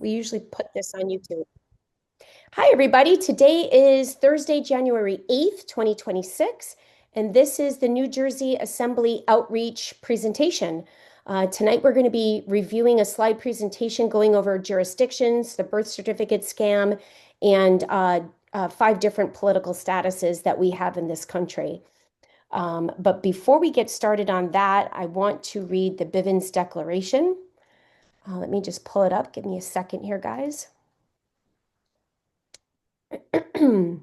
We usually put this on YouTube. Hi, everybody. Today is Thursday, January 8th, 2026, and this is the New Jersey Assembly Outreach presentation. Tonight, we're going to be reviewing a slide presentation going over jurisdictions, the birth certificate scam, and 5 different political statuses that we have in this country. But before we get started on that, I want to read the Bivens Declaration. Let me just pull it up. Give me a second here, guys. Okay,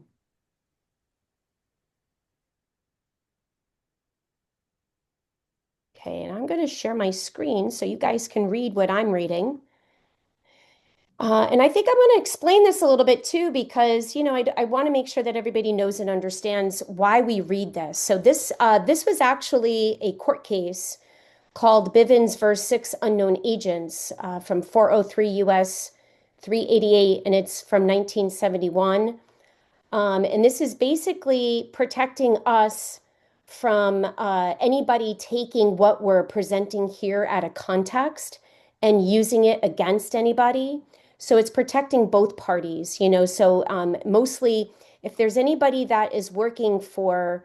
and I'm going to share my screen so you guys can read what I'm reading. And I think I'm going to explain this a little bit too, because, I want to make sure that everybody knows and understands why we read this. So this was actually a court case called Bivens versus 6 unknown agents from 403 U.S. 388, and it's from 1971. And this is basically protecting us from anybody taking what we're presenting here out of context and using it against anybody. So it's protecting both parties, So mostly, if there's anybody that is working for,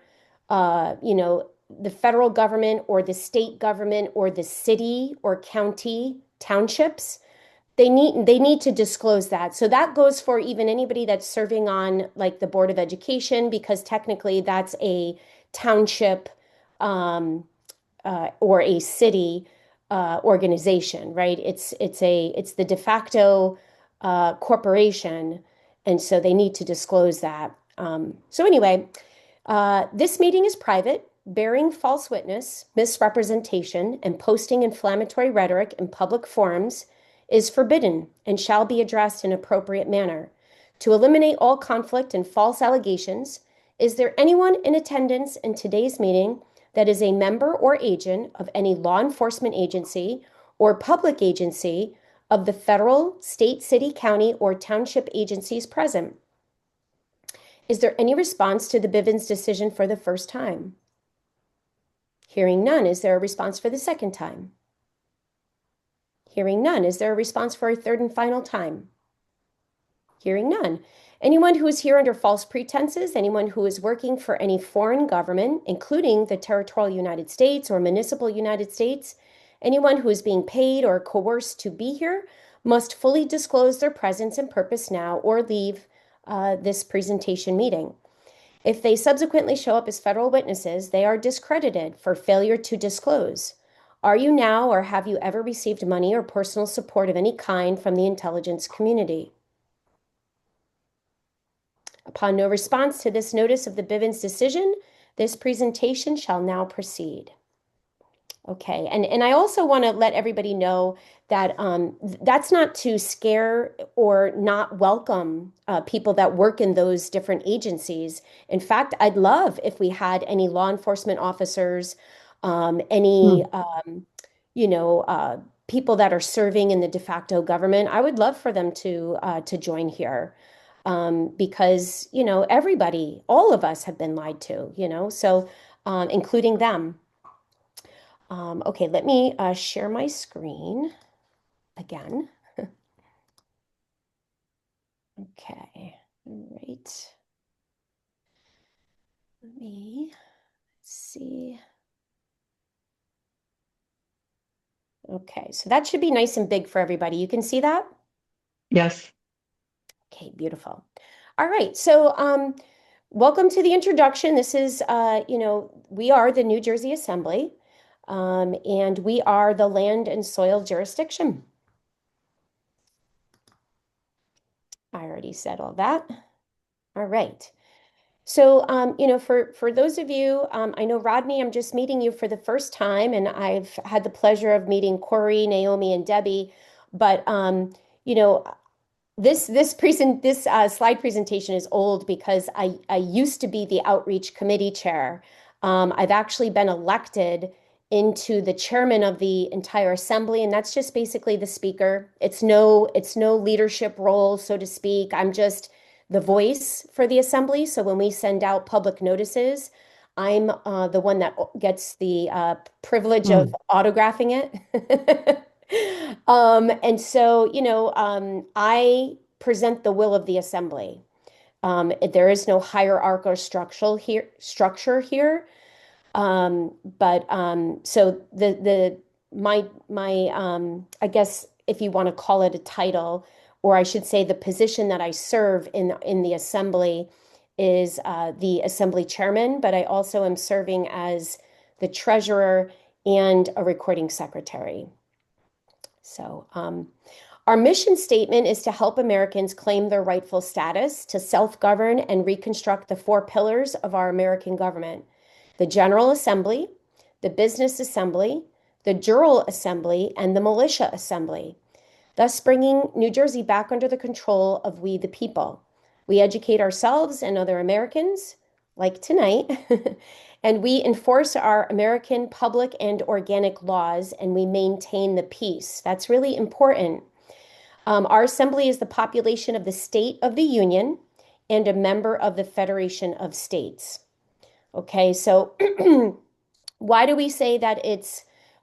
the federal government or the state government or the city or county townships, they need to disclose that. So that goes for even anybody that's serving on like the Board of Education, because technically that's a township or a city organization, right? It's the de facto corporation, and so they need to disclose that. So anyway, this meeting is private. Bearing false witness, misrepresentation, and posting inflammatory rhetoric in public forums is forbidden and shall be addressed in appropriate manner. To eliminate all conflict and false allegations, is there anyone in attendance in today's meeting that is a member or agent of any law enforcement agency or public agency of the federal, state, city, county, or township agencies present? Is there any response to the Bivens decision for the first time? Hearing none, is there a response for the second time? Hearing none, is there a response for a third and final time? Hearing none. Anyone who is here under false pretenses, anyone who is working for any foreign government, including the territorial United States or municipal United States, anyone who is being paid or coerced to be here, must fully disclose their presence and purpose now or leave this presentation meeting. If they subsequently show up as federal witnesses, they are discredited for failure to disclose. Are you now or have you ever received money or personal support of any kind from the intelligence community? Upon no response to this notice of the Bivens decision, this presentation shall now proceed. Okay, and I also want to let everybody know that that's not to scare or not welcome people that work in those different agencies. In fact, I'd love if we had any law enforcement officers, any, people that are serving in the de facto government. I would love for them to join here. Because, everybody, all of us have been lied to, so including them. Okay, let me share my screen again. Okay, all right. Let's see. Okay, so that should be nice and big for everybody. You can see that? Yes. Okay, beautiful. All right, so welcome to the introduction. This is, we are the New Jersey Assembly, and we are the land and soil jurisdiction. I already said all that. All right. So, for those of you, I know Rodney, I'm just meeting you for the first time, and I've had the pleasure of meeting Corey, Naomi, and Debbie. But this slide presentation is old because I used to be the outreach committee chair. I've actually been elected into the chairman of the entire assembly, and that's just basically the speaker. It's no leadership role, so to speak. I'm just the voice for the assembly. So when we send out public notices, I'm the one that gets the privilege of autographing it. And so, I present the will of the assembly. There is no hierarchical structure here. But so the my I guess if you want to call it a title, or I should say the position that I serve in the assembly is the assembly chairman, but I also am serving as the treasurer and a recording secretary. So, our mission statement is to help Americans claim their rightful status, to self-govern and reconstruct the four pillars of our American government: the General Assembly, the Business Assembly, the Jural Assembly, and the Militia Assembly, thus bringing New Jersey back under the control of we the people. We educate ourselves and other Americans, like tonight, and we enforce our American public and organic laws, and we maintain the peace. That's really important. Our assembly is the population of the state of the Union and a member of the Federation of States. Okay, so why do we say that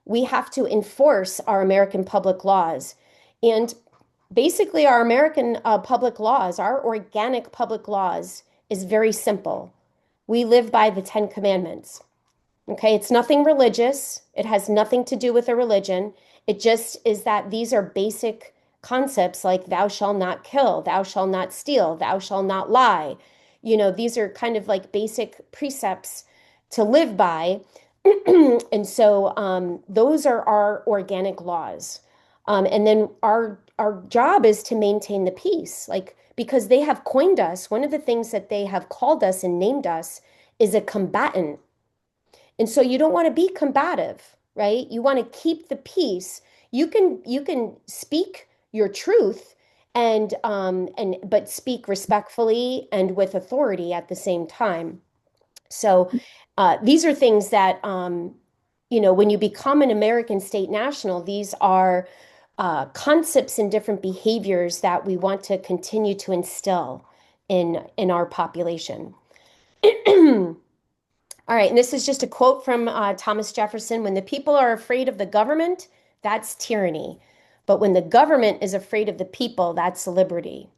we have to enforce our American public laws? And basically, our American public laws, our organic public laws, is very simple. We live by the Ten Commandments. Okay, it's nothing religious. It has nothing to do with a religion. It just is that these are basic concepts like thou shalt not kill, thou shalt not steal, thou shalt not lie. These are kind of like basic precepts to live by. And so those are our organic laws. And then our job is to maintain the peace, like because they have coined us. One of the things that they have called us and named us is a combatant. And so you don't want to be combative, right? You want to keep the peace. You can speak your truth and but speak respectfully and with authority at the same time. So these are things that when you become an American state national, these are concepts and different behaviors that we want to continue to instill in our population. All right, and this is just a quote from Thomas Jefferson. When the people are afraid of the government, that's tyranny. But when the government is afraid of the people, that's liberty.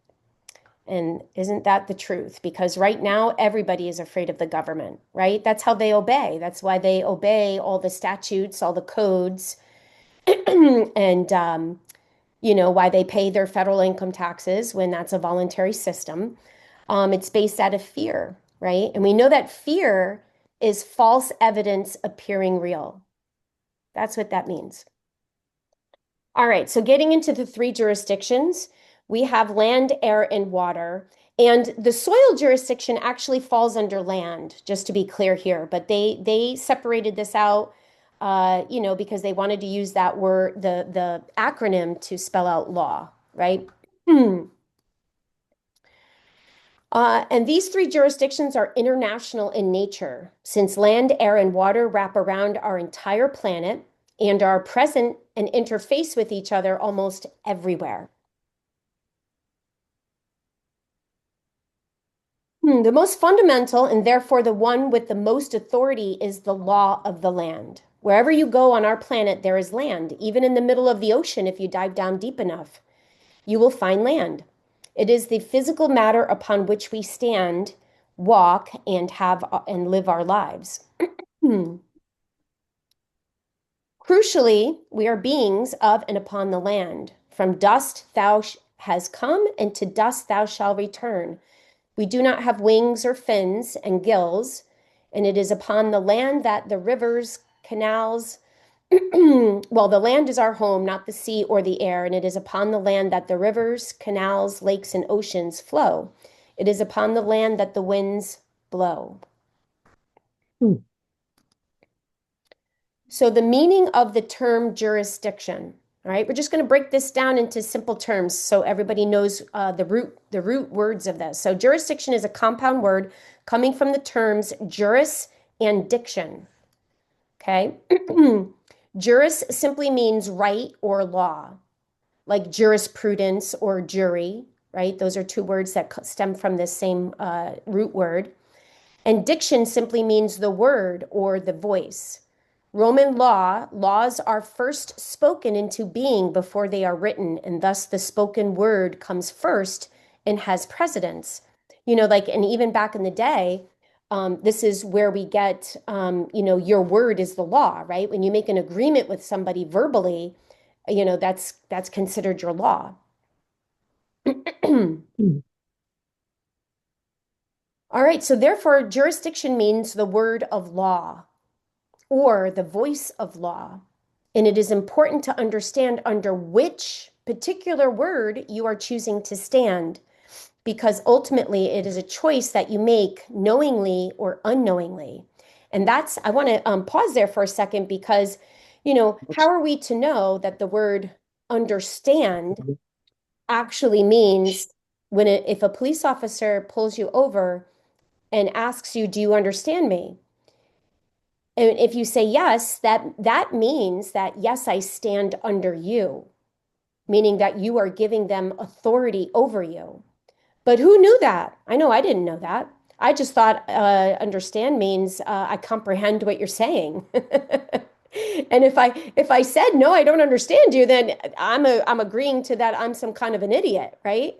And isn't that the truth? Because right now, everybody is afraid of the government, right? That's how they obey. That's why they obey all the statutes, all the codes, and why they pay their federal income taxes when that's a voluntary system. It's based out of fear, right? And we know that fear is false evidence appearing real. That's what that means. All right, so getting into the three jurisdictions, we have land, air, and water. And the soil jurisdiction actually falls under land, just to be clear here. But they separated this out, because they wanted to use that word, the acronym to spell out law, right? And these three jurisdictions are international in nature, since land, air, and water wrap around our entire planet and are present and interface with each other almost everywhere. The most fundamental and therefore the one with the most authority is the law of the land. Wherever you go on our planet, there is land. Even in the middle of the ocean, if you dive down deep enough, you will find land. It is the physical matter upon which we stand, walk, and have and live our lives. Crucially, we are beings of and upon the land. From dust thou has come, and to dust thou shalt return. We do not have wings or fins and gills, and it is upon the land that the rivers, canals, well, the land is our home, not the sea or the air, and it is upon the land that the rivers, canals, lakes, and oceans flow. It is upon the land that the winds blow. So the meaning of the term jurisdiction, all right, we're just going to break this down into simple terms so everybody knows the root words of this. So jurisdiction is a compound word coming from the terms juris and diction. Okay. Juris simply means right or law, like jurisprudence or jury, right? Those are two words that stem from this same root word. And diction simply means the word or the voice, Roman law, laws are first spoken into being before they are written, and thus the spoken word comes first and has precedence. Like, and even back in the day, this is where we get, your word is the law, right? When you make an agreement with somebody verbally, that's considered your law. Mm. All right, so therefore, jurisdiction means the word of law or the voice of law. And it is important to understand under which particular word you are choosing to stand, because ultimately it is a choice that you make knowingly or unknowingly. And I want to pause there for a second because, how are we to know that the word understand actually means if a police officer pulls you over and asks you, do you understand me? And if you say yes, that means that yes, I stand under you, meaning that you are giving them authority over you. But who knew that? I know I didn't know that. I just thought understand means I comprehend what you're saying. And if I said no, I don't understand you, then I'm agreeing to that I'm some kind of an idiot, right?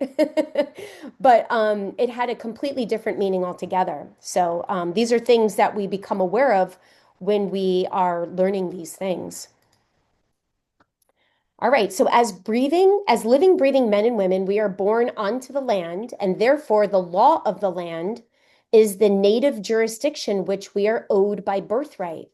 But it had a completely different meaning altogether. So these are things that we become aware of when we are learning these things. All right, so as living, breathing men and women, we are born onto the land, and therefore the law of the land is the native jurisdiction which we are owed by birthright.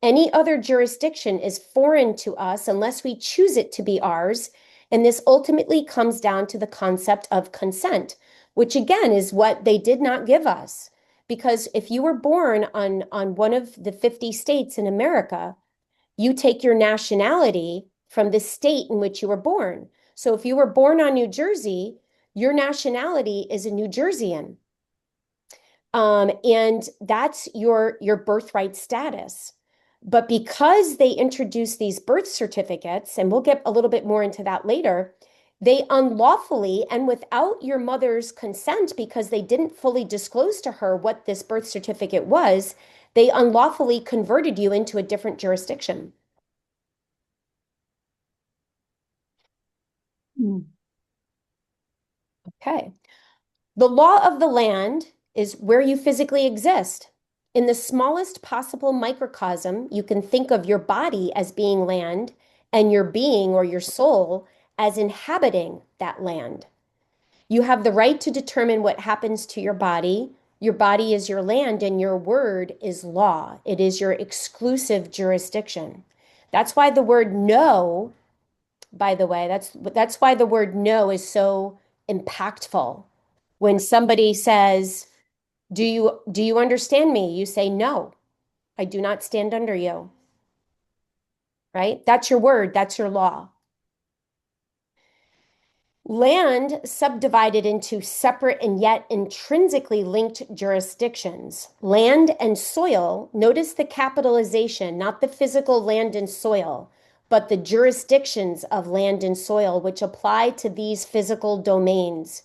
Any other jurisdiction is foreign to us unless we choose it to be ours, and this ultimately comes down to the concept of consent, which again is what they did not give us. Because if you were born on one of the 50 states in America, you take your nationality from the state in which you were born. So if you were born on New Jersey, your nationality is a New Jerseyan. And that's your birthright status. But because they introduced these birth certificates, and we'll get a little bit more into that later, they unlawfully and without your mother's consent, because they didn't fully disclose to her what this birth certificate was, they unlawfully converted you into a different jurisdiction. Okay. The law of the land is where you physically exist. In the smallest possible microcosm, you can think of your body as being land and your being or your soul as inhabiting that land. You have the right to determine what happens to your body. Your body is your land, and your word is law. It is your exclusive jurisdiction. That's why the word no, by the way, that's why the word no is so impactful. When somebody says, do you understand me? You say, no, I do not stand under you, right? That's your word, that's your law. Land subdivided into separate and yet intrinsically linked jurisdictions. Land and soil, notice the capitalization, not the physical land and soil, but the jurisdictions of land and soil, which apply to these physical domains.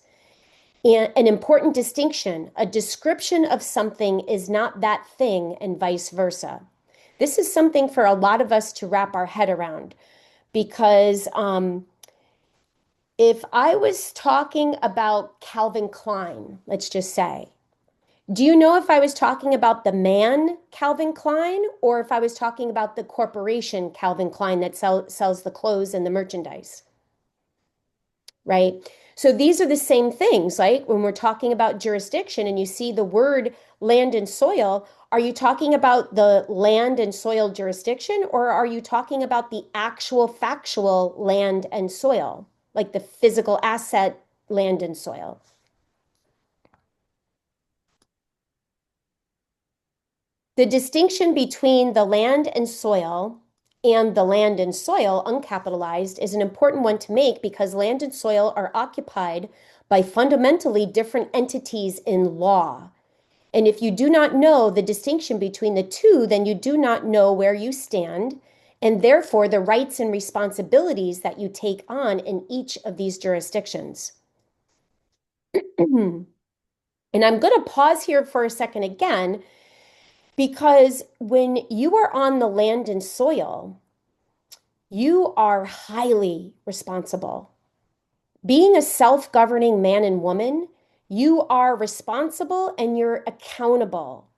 And an important distinction, a description of something is not that thing, and vice versa. This is something for a lot of us to wrap our head around because if I was talking about Calvin Klein, let's just say, do you know if I was talking about the man Calvin Klein or if I was talking about the corporation Calvin Klein that sells the clothes and the merchandise? Right? So these are the same things, like when we're talking about jurisdiction and you see the word land and soil, are you talking about the land and soil jurisdiction or are you talking about the actual factual land and soil, like the physical asset land and soil? The distinction between the land and the land and soil, uncapitalized, is an important one to make because land and soil are occupied by fundamentally different entities in law. And if you do not know the distinction between the two, then you do not know where you stand, and therefore the rights and responsibilities that you take on in each of these jurisdictions. And I'm going to pause here for a second again Because when you are on the land and soil, you are highly responsible. Being a self-governing man and woman, you are responsible and you're accountable.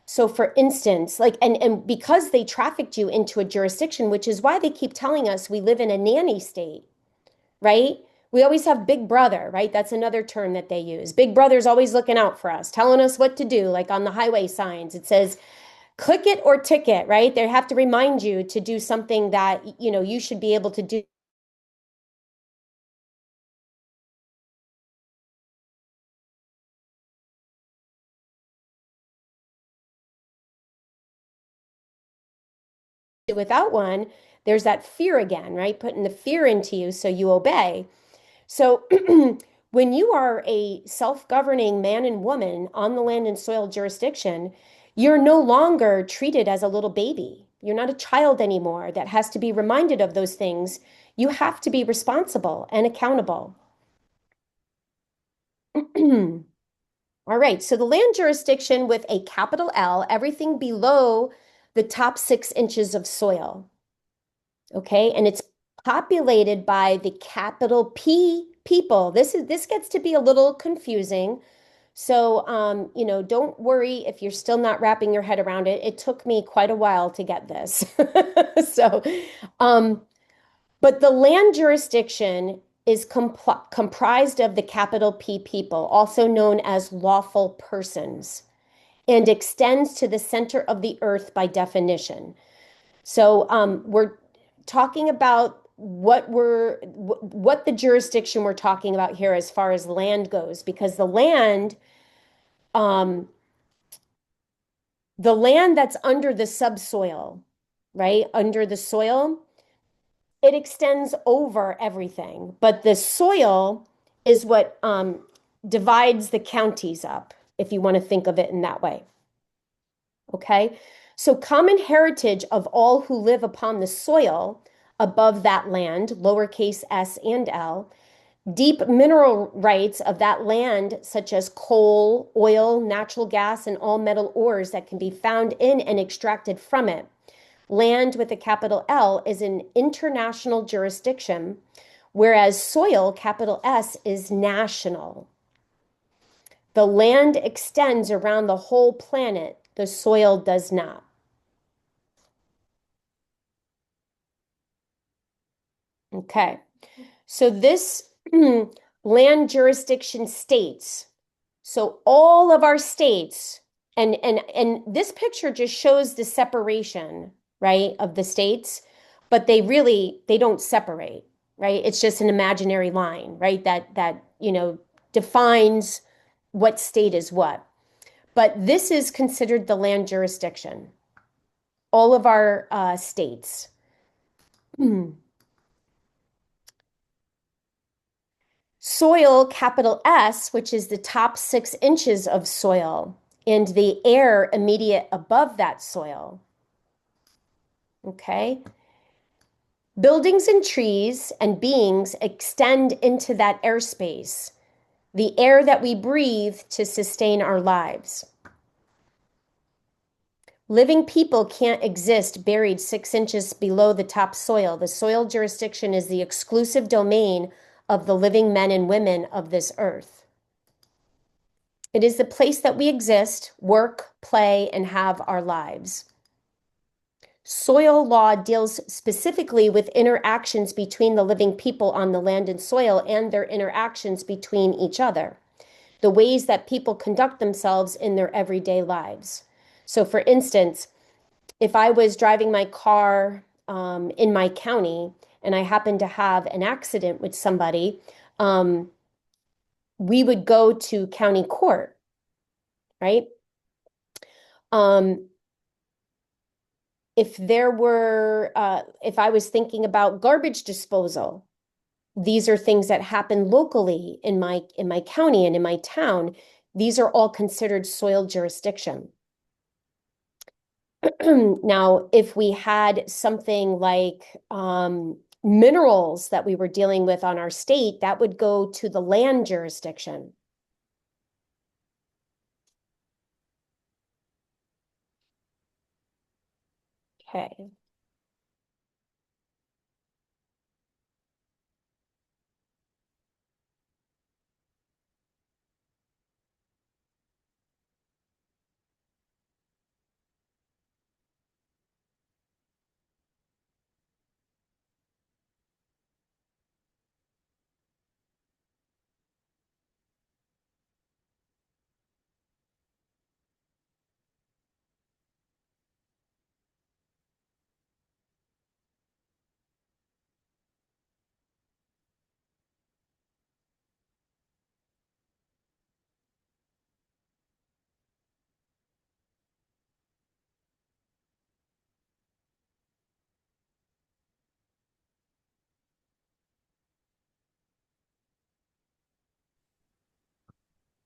So for instance, like and because they trafficked you into a jurisdiction, which is why they keep telling us we live in a nanny state, right? We always have Big Brother, right? That's another term that they use. Big Brother's always looking out for us, telling us what to do, like on the highway signs. It says click it or ticket, right? They have to remind you to do something that, you should be able to do without one. There's that fear again, right? Putting the fear into you so you obey. So when you are a self-governing man and woman on the land and soil jurisdiction, you're no longer treated as a little baby. You're not a child anymore that has to be reminded of those things. You have to be responsible and accountable. All right, so the land jurisdiction with a capital L, everything below the top 6 inches of soil. Okay, and it's populated by the capital P people. This gets to be a little confusing. So, don't worry if you're still not wrapping your head around it. It took me quite a while to get this. So, um, but the land jurisdiction is comprised of the capital P people, also known as lawful persons, and extends to the center of the earth by definition. So we're talking about what the jurisdiction we're talking about here as far as land goes, because um, the land that's under the subsoil, right, under the soil, it extends over everything, but the soil is what divides the counties up, if you want to think of it in that way. Okay, so common heritage of all who live upon the soil above that land, lowercase s and l, deep mineral rights of that land, such as coal, oil, natural gas, and all metal ores that can be found in and extracted from it. Land with a capital L is an international jurisdiction, whereas soil, capital S, is national. The land extends around the whole planet, the soil does not. Okay. So this land jurisdiction states, so all of our states, and this picture just shows the separation, right, of the states, but they don't separate, right? It's just an imaginary line, right? That defines what state is what. But this is considered the land jurisdiction. All of our states. Soil, capital S, which is the top 6 inches of soil, and the air immediate above that soil. Okay. Buildings and trees and beings extend into that airspace, the air that we breathe to sustain our lives. Living people can't exist buried 6 inches below the top soil. The soil jurisdiction is the exclusive domain of the living men and women of this earth. It is the place that we exist, work, play, and have our lives. Soil law deals specifically with interactions between the living people on the land and soil and their interactions between each other, the ways that people conduct themselves in their everyday lives. So, for instance, if I was driving my car in my county and I happened to have an accident with somebody, we would go to county court, right? Um, if I was thinking about garbage disposal, these are things that happen locally in my county and in my town. These are all considered soil jurisdiction. Now, if we had something like minerals that we were dealing with on our state, that would go to the land jurisdiction. Okay.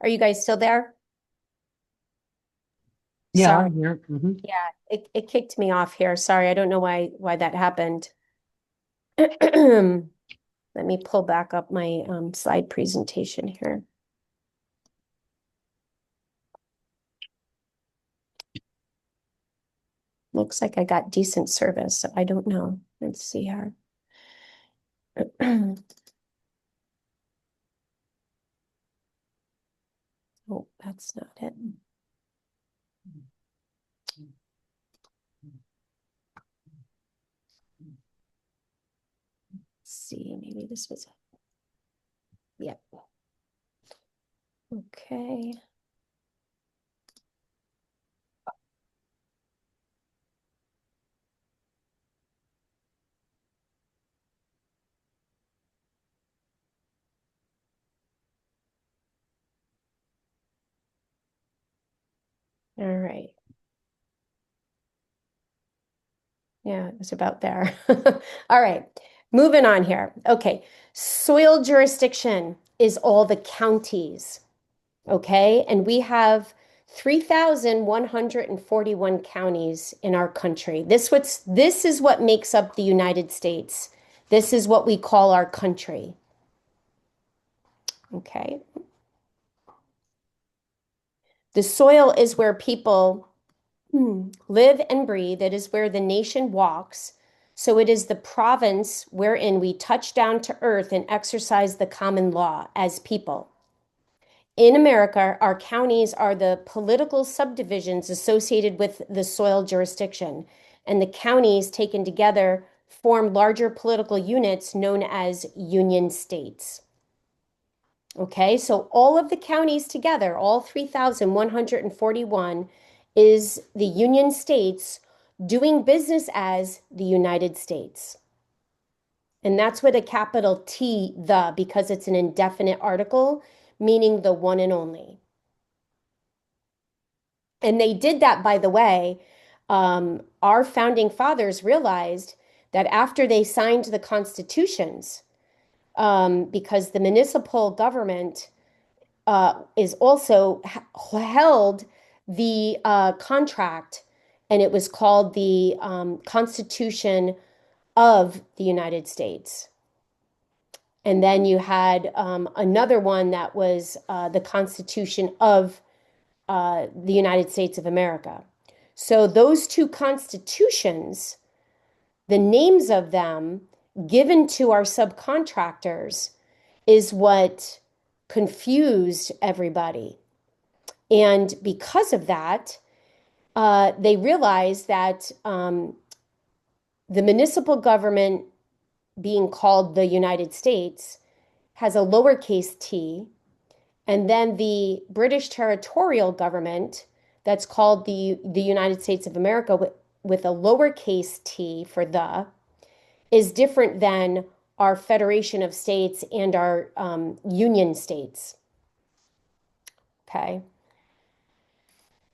Are you guys still there? Yeah, Sorry. I'm here. Yeah, it kicked me off here. Sorry, I don't know why that happened. Let me pull back up my slide presentation here. Looks like I got decent service, so I don't know. Let's see here. Oh, that's not it. Let's see, maybe this was it. Yep. Okay. All right. Yeah, it was about there. All right. Moving on here. Okay. Soil jurisdiction is all the counties. Okay. And we have 3,141 counties in our country. This is what makes up the United States. This is what we call our country. Okay. The soil is where people live and breathe. It is where the nation walks. So it is the province wherein we touch down to earth and exercise the common law as people. In America, our counties are the political subdivisions associated with the soil jurisdiction, and the counties taken together form larger political units known as union states. Okay, so all of the counties together, all 3,141, is the Union States doing business as the United States. And that's with a capital T, because it's an indefinite article, meaning the one and only. And they did that, by the way. Our founding fathers realized that after they signed the constitutions, because the municipal government is also held the contract, and it was called the Constitution of the United States. And then you had another one that was the Constitution of the United States of America. So those two constitutions, the names of them given to our subcontractors, is what confused everybody. And because of that, they realized that the municipal government, being called the United States, has a lowercase t, and then the British territorial government, that's called the United States of America with a lowercase t for the, is different than our Federation of States and our Union States. Okay.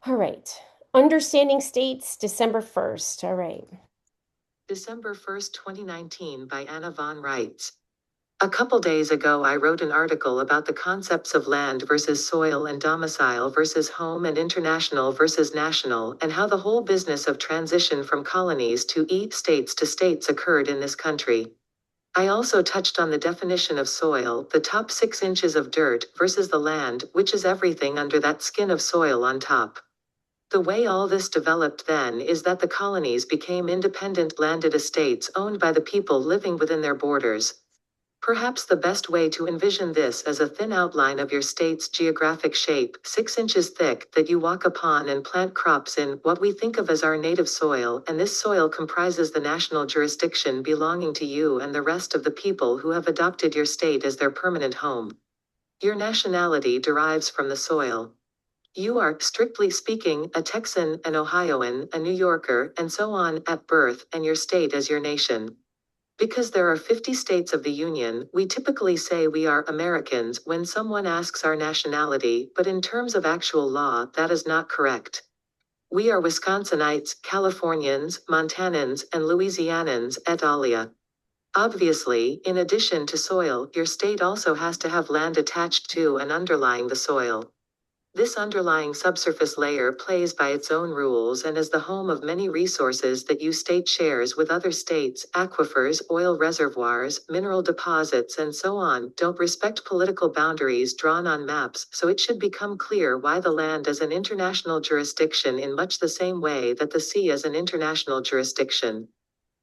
All right. Understanding States, December 1st. All right. December 1st, 2019 by Anna von Reitz. A couple days ago I wrote an article about the concepts of land versus soil and domicile versus home and international versus national, and how the whole business of transition from colonies to states to states occurred in this country. I also touched on the definition of soil, the top 6 inches of dirt, versus the land, which is everything under that skin of soil on top. The way all this developed then is that the colonies became independent landed estates owned by the people living within their borders. Perhaps the best way to envision this is a thin outline of your state's geographic shape, 6 inches thick, that you walk upon and plant crops in what we think of as our native soil, and this soil comprises the national jurisdiction belonging to you and the rest of the people who have adopted your state as their permanent home. Your nationality derives from the soil. You are, strictly speaking, a Texan, an Ohioan, a New Yorker, and so on, at birth, and your state is your nation. Because there are 50 states of the Union, we typically say we are Americans when someone asks our nationality, but in terms of actual law, that is not correct. We are Wisconsinites, Californians, Montanans, and Louisianans, et alia. Obviously, in addition to soil, your state also has to have land attached to and underlying the soil. This underlying subsurface layer plays by its own rules and is the home of many resources that your state shares with other states. Aquifers, oil reservoirs, mineral deposits, and so on don't respect political boundaries drawn on maps, so it should become clear why the land is an international jurisdiction in much the same way that the sea is an international jurisdiction.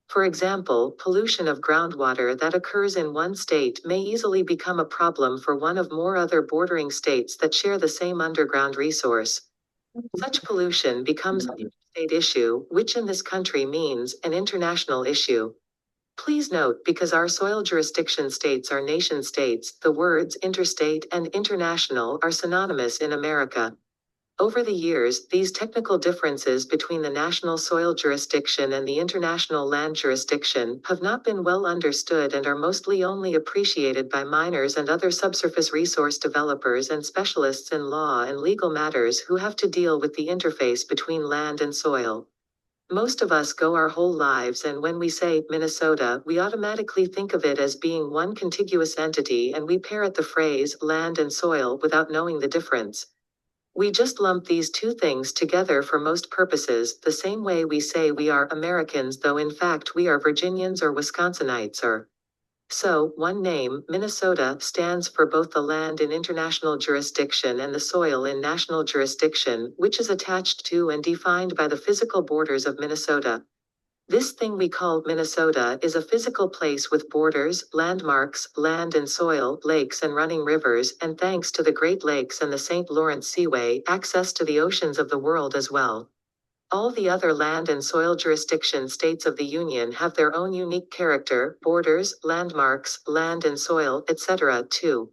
For example, pollution of groundwater that occurs in one state may easily become a problem for one of more other bordering states that share the same underground resource. Such pollution becomes an interstate issue, which in this country means an international issue. Please note, because our soil jurisdiction states are nation states, the words interstate and international are synonymous in America. Over the years, these technical differences between the national soil jurisdiction and the international land jurisdiction have not been well understood and are mostly only appreciated by miners and other subsurface resource developers and specialists in law and legal matters who have to deal with the interface between land and soil. Most of us go our whole lives, and when we say Minnesota, we automatically think of it as being one contiguous entity, and we parrot the phrase land and soil without knowing the difference. We just lump these two things together for most purposes, the same way we say we are Americans, though in fact we are Virginians or Wisconsinites or. So, one name, Minnesota, stands for both the land in international jurisdiction and the soil in national jurisdiction, which is attached to and defined by the physical borders of Minnesota. This thing we call Minnesota is a physical place with borders, landmarks, land and soil, lakes and running rivers, and thanks to the Great Lakes and the St. Lawrence Seaway, access to the oceans of the world as well. All the other land and soil jurisdiction states of the Union have their own unique character, borders, landmarks, land and soil, etc. too.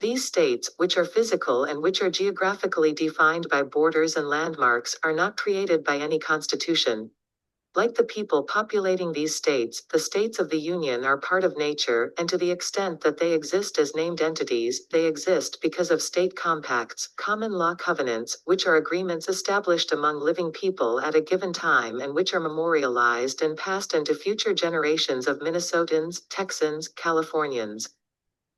These states, which are physical and which are geographically defined by borders and landmarks, are not created by any constitution. Like the people populating these states, the states of the Union are part of nature, and to the extent that they exist as named entities, they exist because of state compacts, common law covenants, which are agreements established among living people at a given time and which are memorialized and passed into future generations of Minnesotans, Texans, Californians.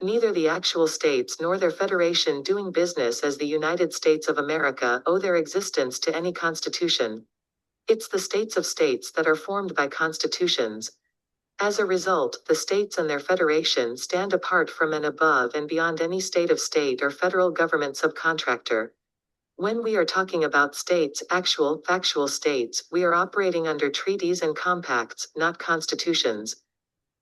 Neither the actual states nor their federation doing business as the United States of America owe their existence to any constitution. It's the states of states that are formed by constitutions. As a result, the states and their federation stand apart from and above and beyond any state of state or federal government subcontractor. When we are talking about states, actual, factual states, we are operating under treaties and compacts, not constitutions.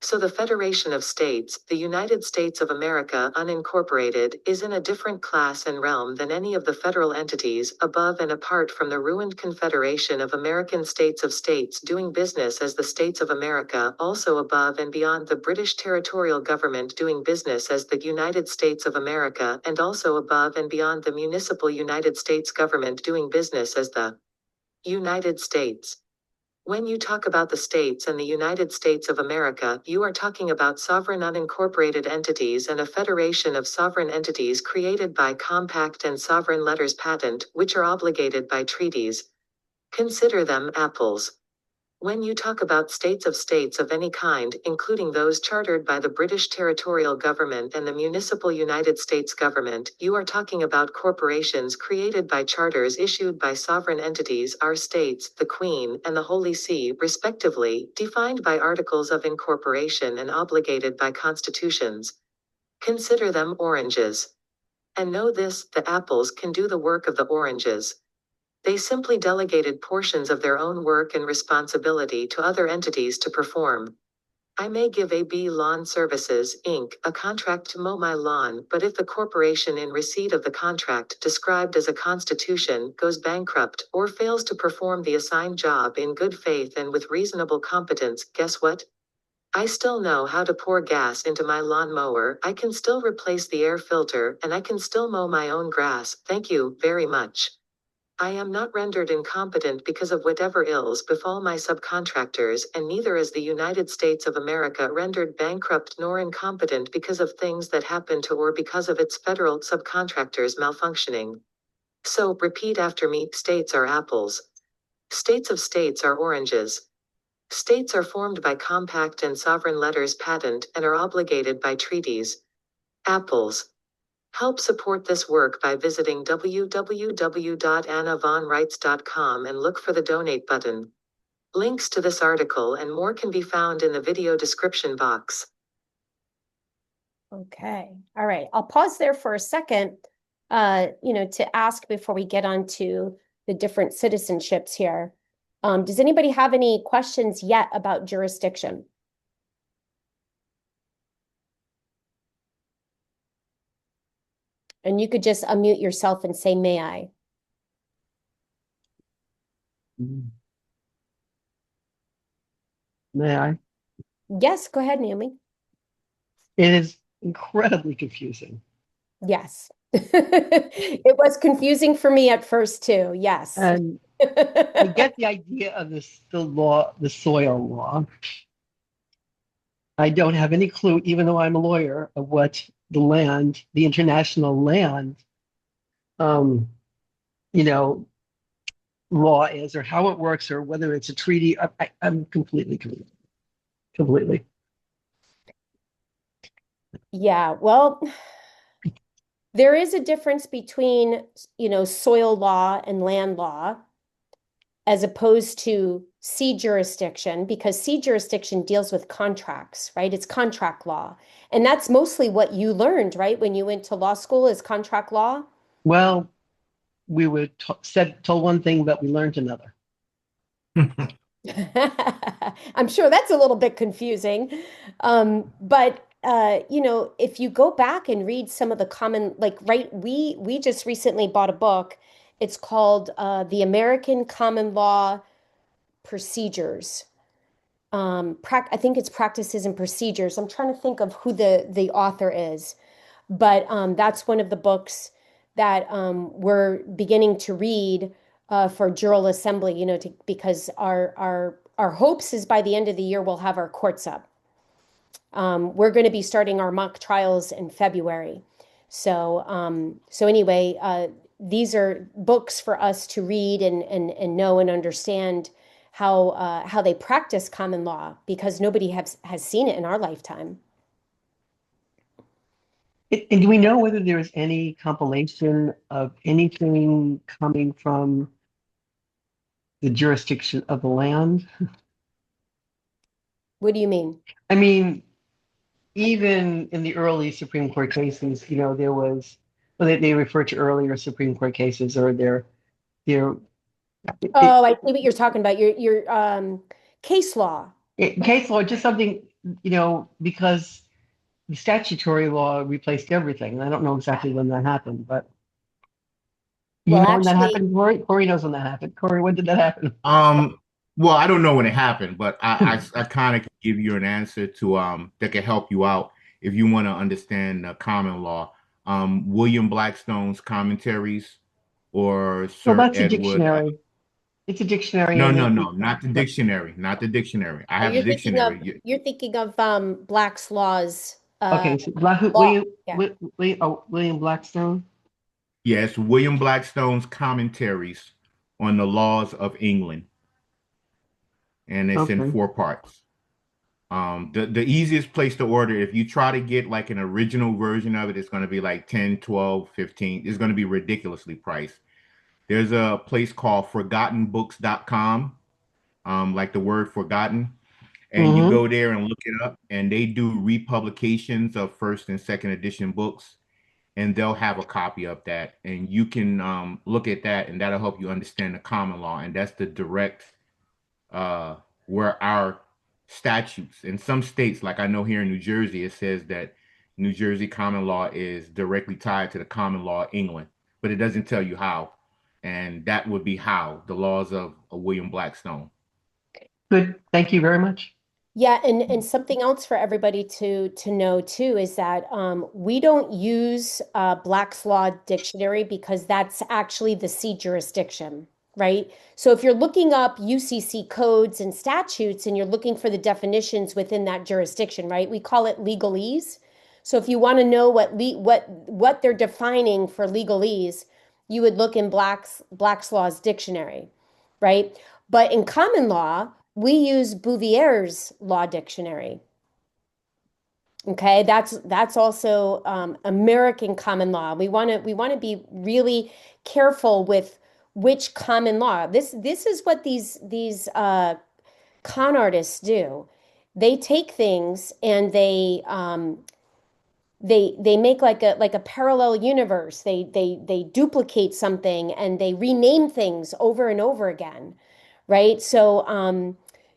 So the Federation of States, the United States of America unincorporated, is in a different class and realm than any of the federal entities, above and apart from the ruined Confederation of American States of States doing business as the States of America, also above and beyond the British territorial government doing business as the United States of America, and also above and beyond the municipal United States government doing business as the United States. When you talk about the states and the United States of America, you are talking about sovereign unincorporated entities and a federation of sovereign entities created by compact and sovereign letters patent, which are obligated by treaties. Consider them apples. When you talk about states of any kind, including those chartered by the British territorial government and the municipal United States government, you are talking about corporations created by charters issued by sovereign entities, our states, the Queen, and the Holy See, respectively, defined by articles of incorporation and obligated by constitutions. Consider them oranges. And know this, the apples can do the work of the oranges. They simply delegated portions of their own work and responsibility to other entities to perform. I may give AB Lawn Services, Inc. a contract to mow my lawn, but if the corporation in receipt of the contract described as a constitution goes bankrupt or fails to perform the assigned job in good faith and with reasonable competence, guess what? I still know how to pour gas into my lawn mower, I can still replace the air filter, and I can still mow my own grass. Thank you very much. I am not rendered incompetent because of whatever ills befall my subcontractors, and neither is the United States of America rendered bankrupt nor incompetent because of things that happen to or because of its federal subcontractors malfunctioning. So, repeat after me: states are apples. States of states are oranges. States are formed by compact and sovereign letters patent and are obligated by treaties. Apples. Help support this work by visiting www.annavonrights.com and look for the donate button. Links to this article and more can be found in the video description box. Okay. All right. I'll pause there for a second, to ask before we get on to the different citizenships here. Does anybody have any questions yet about jurisdiction? And you could just unmute yourself and say, may I? May I? Yes, go ahead, Naomi. It is incredibly confusing. Yes. It was confusing for me at first too. Yes. And I get the idea of the soil law. I don't have any clue, even though I'm a lawyer, of what the international land, um, law is, or how it works, or whether it's a treaty. I'm completely confused. Completely. Yeah, well, there is a difference between, soil law and land law as opposed to sea jurisdiction, because sea jurisdiction deals with contracts, right? It's contract law. And that's mostly what you learned, right? When you went to law school is contract law. Well, we were told one thing, but we learned another. I'm sure that's a little bit confusing. But if you go back and read some of the common, like, right, we just recently bought a book. It's called The American Common Law Procedures. I think it's Practices and Procedures. I'm trying to think of who the author is, but that's one of the books that we're beginning to read for Jural Assembly, because our hopes is by the end of the year we'll have our courts up. We're going to be starting our mock trials in February. So anyway, these are books for us to read and know and understand how they practice common law, because nobody has seen it in our lifetime. And do we know whether there's any compilation of anything coming from the jurisdiction of the land? What do you mean? I mean, even in the early Supreme Court cases, there was, well, they refer to earlier Supreme Court cases, or Oh, I see what you're talking about. Your case law. case law, just something, because the statutory law replaced everything. And I don't know exactly when that happened, but you Well, know when that actually, happened, Corey? Corey knows when that happened. Corey, when did that happen? Well, I don't know when it happened, but I kind of give you an answer to that can help you out if you want to understand the common law. William Blackstone's commentaries or Well, Sir that's a Edward. dictionary. It's a dictionary, No, and no, no, not the dictionary, not the dictionary. I have the dictionary. you're thinking of Black's laws. Okay, so Law. Yeah. William Blackstone. Yes, William Blackstone's commentaries on the laws of England, and it's in Okay. 4 parts. The easiest place to order, if you try to get like an original version of it, it's going to be like 10, 12, 15. It's going to be ridiculously priced. There's a place called forgottenbooks.com, like the word forgotten. And you Mm-hmm. go there and look it up, and they do republications of first and second edition books. and they'll have a copy of that, and you can look at that, and that'll help you understand the common law, and that's the direct uh, where our statutes in some states, like I know here in New Jersey, it says that New Jersey common law is directly tied to the common law of England, but it doesn't tell you how. And that would be how the laws of William Blackstone. Good. Thank you very much. Yeah, and something else for everybody to know too is that we don't use Black's Law Dictionary because that's actually the C jurisdiction, right? So if you're looking up UCC codes and statutes and you're looking for the definitions within that jurisdiction, right? We call it legalese. So if you want to know what they're defining for legalese, you would look in Black's Law's dictionary, right? But in common law, we use Bouvier's law dictionary. Okay, that's also American common law. We want to be really careful with which common law. This is what these con artists do. They take things and they make like a parallel universe. They duplicate something and they rename things over and over again, right? So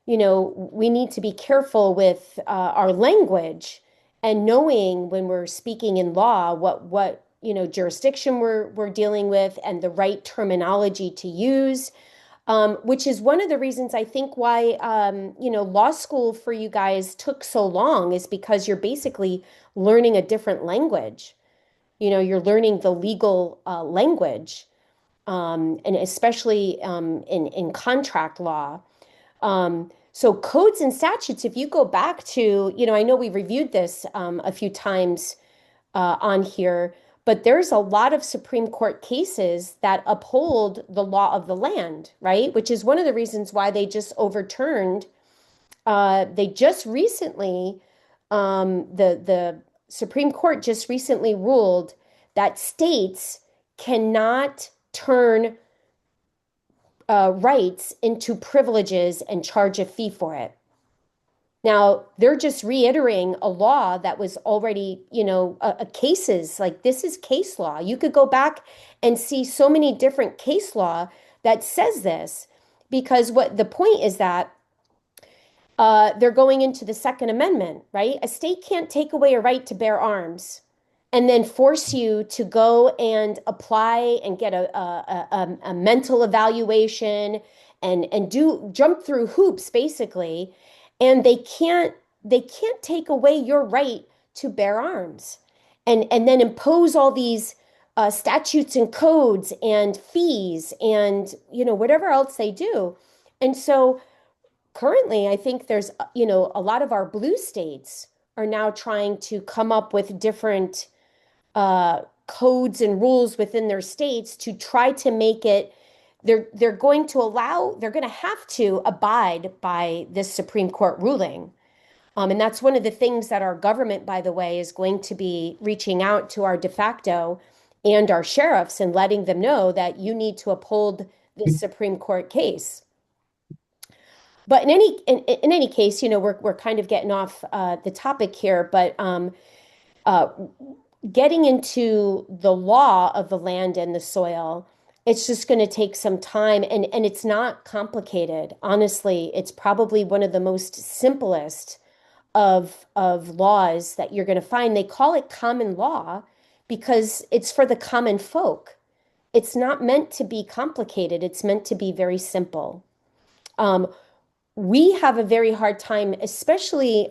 we need to be careful with our language and knowing when we're speaking in law what jurisdiction we're dealing with and the right terminology to use, which is one of the reasons I think why law school for you guys took so long is because you're basically learning a different language. You're learning the legal language, and especially in contract law. So codes and statutes, if you go back to, I know we reviewed this a few times on here, but there's a lot of Supreme Court cases that uphold the law of the land, right? Which is one of the reasons why they just overturned, they just recently, the Supreme Court just recently ruled that states cannot turn rights into privileges and charge a fee for it. Now, they're just reiterating a law that was already, a cases, like this is case law. You could go back and see so many different case law that says this, because what the point is that they're going into the Second Amendment, right? A state can't take away a right to bear arms and then force you to go and apply and get a mental evaluation and do jump through hoops basically, and they can't take away your right to bear arms and then impose all these statutes and codes and fees and whatever else they do. And so currently I think there's a lot of our blue states are now trying to come up with different codes and rules within their states to try to make it, they're going to have to abide by this Supreme Court ruling. And that's one of the things that our government, by the way, is going to be reaching out to our de facto and our sheriffs and letting them know that you need to uphold this Supreme Court case. But in any case, we're kind of getting off the topic here, but getting into the law of the land and the soil, it's just going to take some time, and it's not complicated. Honestly, it's probably one of the most simplest of laws that you're going to find. They call it common law because it's for the common folk. It's not meant to be complicated. It's meant to be very simple. We have a very hard time, especially,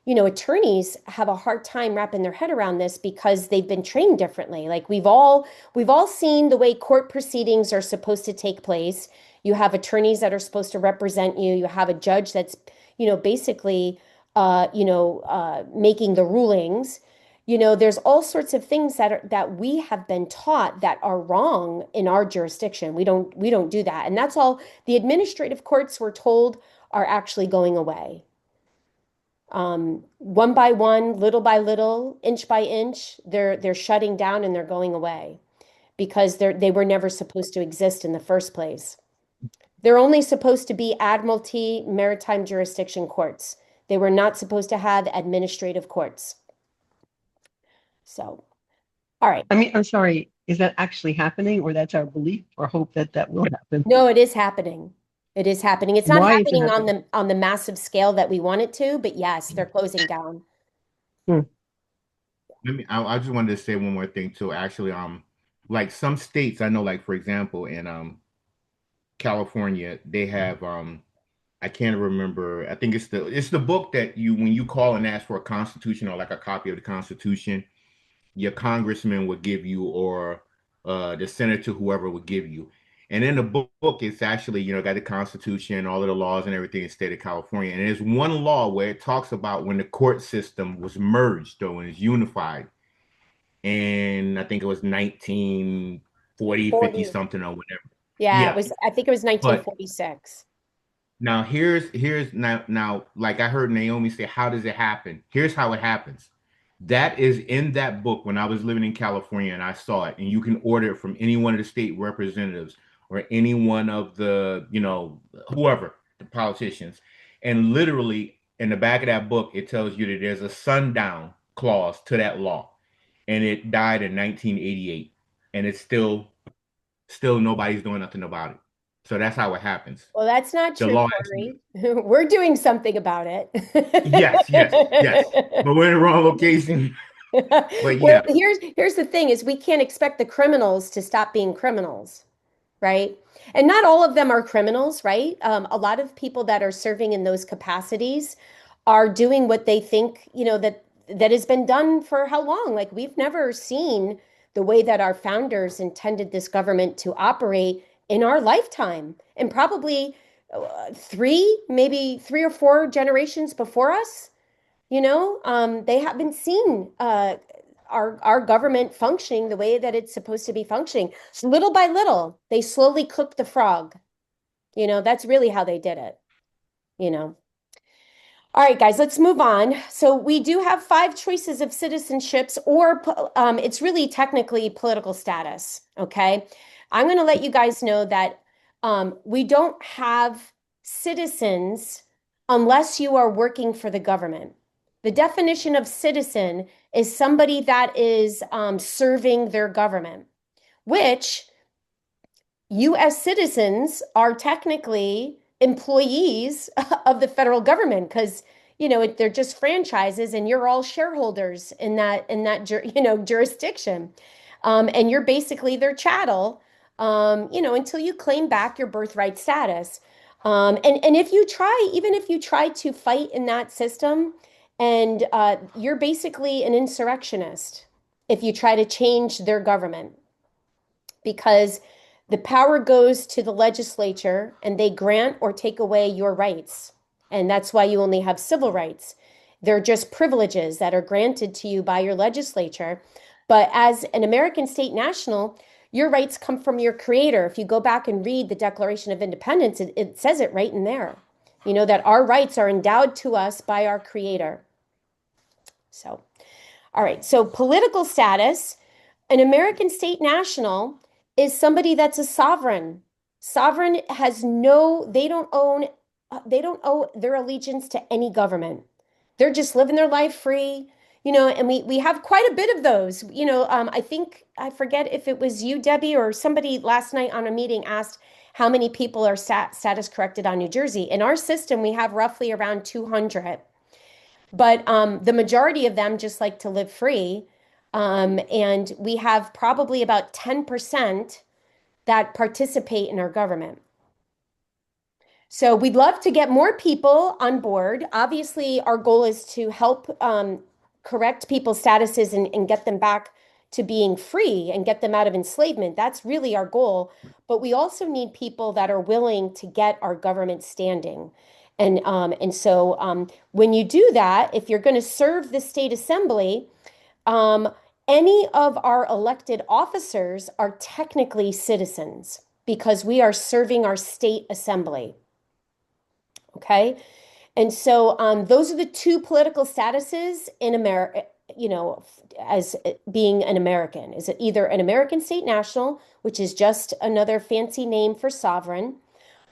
attorneys have a hard time wrapping their head around this because they've been trained differently. Like we've all seen the way court proceedings are supposed to take place. You have attorneys that are supposed to represent you. You have a judge that's, basically, making the rulings. There's all sorts of things that we have been taught that are wrong in our jurisdiction. We don't do that. And that's all the administrative courts we're told are actually going away. One by one, little by little, inch by inch, they're shutting down and they're going away because they were never supposed to exist in the first place. They're only supposed to be admiralty maritime jurisdiction courts. They were not supposed to have administrative courts. So, All right. I mean, I'm sorry, is that actually happening, or that's our belief or hope that that will happen? No, it is happening. It is happening. It's not Why is it happening happening? on the massive scale that we want it to, but yes, they're closing down. Hmm. I just wanted to say one more thing too. Actually, like some states I know, like for example, in California, they have I can't remember. I think it's the book that you when you call and ask for a constitution or like a copy of the Constitution, your congressman would give you or the senator, whoever would give you. And in the book, it's actually, got the Constitution, all of the laws and everything in the state of California. And there's one law where it talks about when the court system was merged or when it's unified. And I think it was 1940, 50 40. something or whatever. Yeah, Yeah. I think it was But 1946. now here's now like I heard Naomi say, how does it happen? Here's how it happens. That is in that book when I was living in California and I saw it, and you can order it from any one of the state representatives or any one of the, whoever, the politicians. And literally in the back of that book, it tells you that there's a sundown clause to that law. And it died in 1988. And it's still nobody's doing nothing about it. So that's how it happens. Well, that's not The true, law Corey. We're doing something about it. yes. But we're in the wrong location. But Well, yeah, here's the thing is we can't expect the criminals to stop being criminals, right? And not all of them are criminals, right? A lot of people that are serving in those capacities are doing what they think, that has been done for how long? Like we've never seen the way that our founders intended this government to operate in our lifetime, and probably maybe three or four generations before us. They haven't seen our government functioning the way that it's supposed to be functioning. So little by little, they slowly cooked the frog. That's really how they did it. You know. All right, guys, let's move on. So we do have five choices of citizenships, or it's really technically political status. Okay, I'm going to let you guys know that we don't have citizens unless you are working for the government. The definition of citizen is somebody that is serving their government, which you as citizens are technically employees of the federal government because they're just franchises and you're all shareholders in that jurisdiction, and you're basically their chattel, until you claim back your birthright status, and if you try even if you try to fight in that system, and you're basically an insurrectionist if you try to change their government, because the power goes to the legislature and they grant or take away your rights. And that's why you only have civil rights. They're just privileges that are granted to you by your legislature. But as an American state national, your rights come from your creator. If you go back and read the Declaration of Independence, it says it right in there, that our rights are endowed to us by our creator. So, all right. So political status, an American state national is somebody that's a sovereign. Sovereign has they don't owe their allegiance to any government. They're just living their life free, and we have quite a bit of those. I think I forget if it was you, Debbie, or somebody last night on a meeting asked how many people are status corrected on New Jersey. In our system, we have roughly around 200. But the majority of them just like to live free. And we have probably about 10% that participate in our government. So we'd love to get more people on board. Obviously, our goal is to help correct people's statuses and get them back to being free and get them out of enslavement. That's really our goal. But we also need people that are willing to get our government standing. And so when you do that, if you're going to serve the state assembly, any of our elected officers are technically citizens because we are serving our state assembly. Okay. And so those are the two political statuses in America, as being an American. Is it either an American state national, which is just another fancy name for sovereign,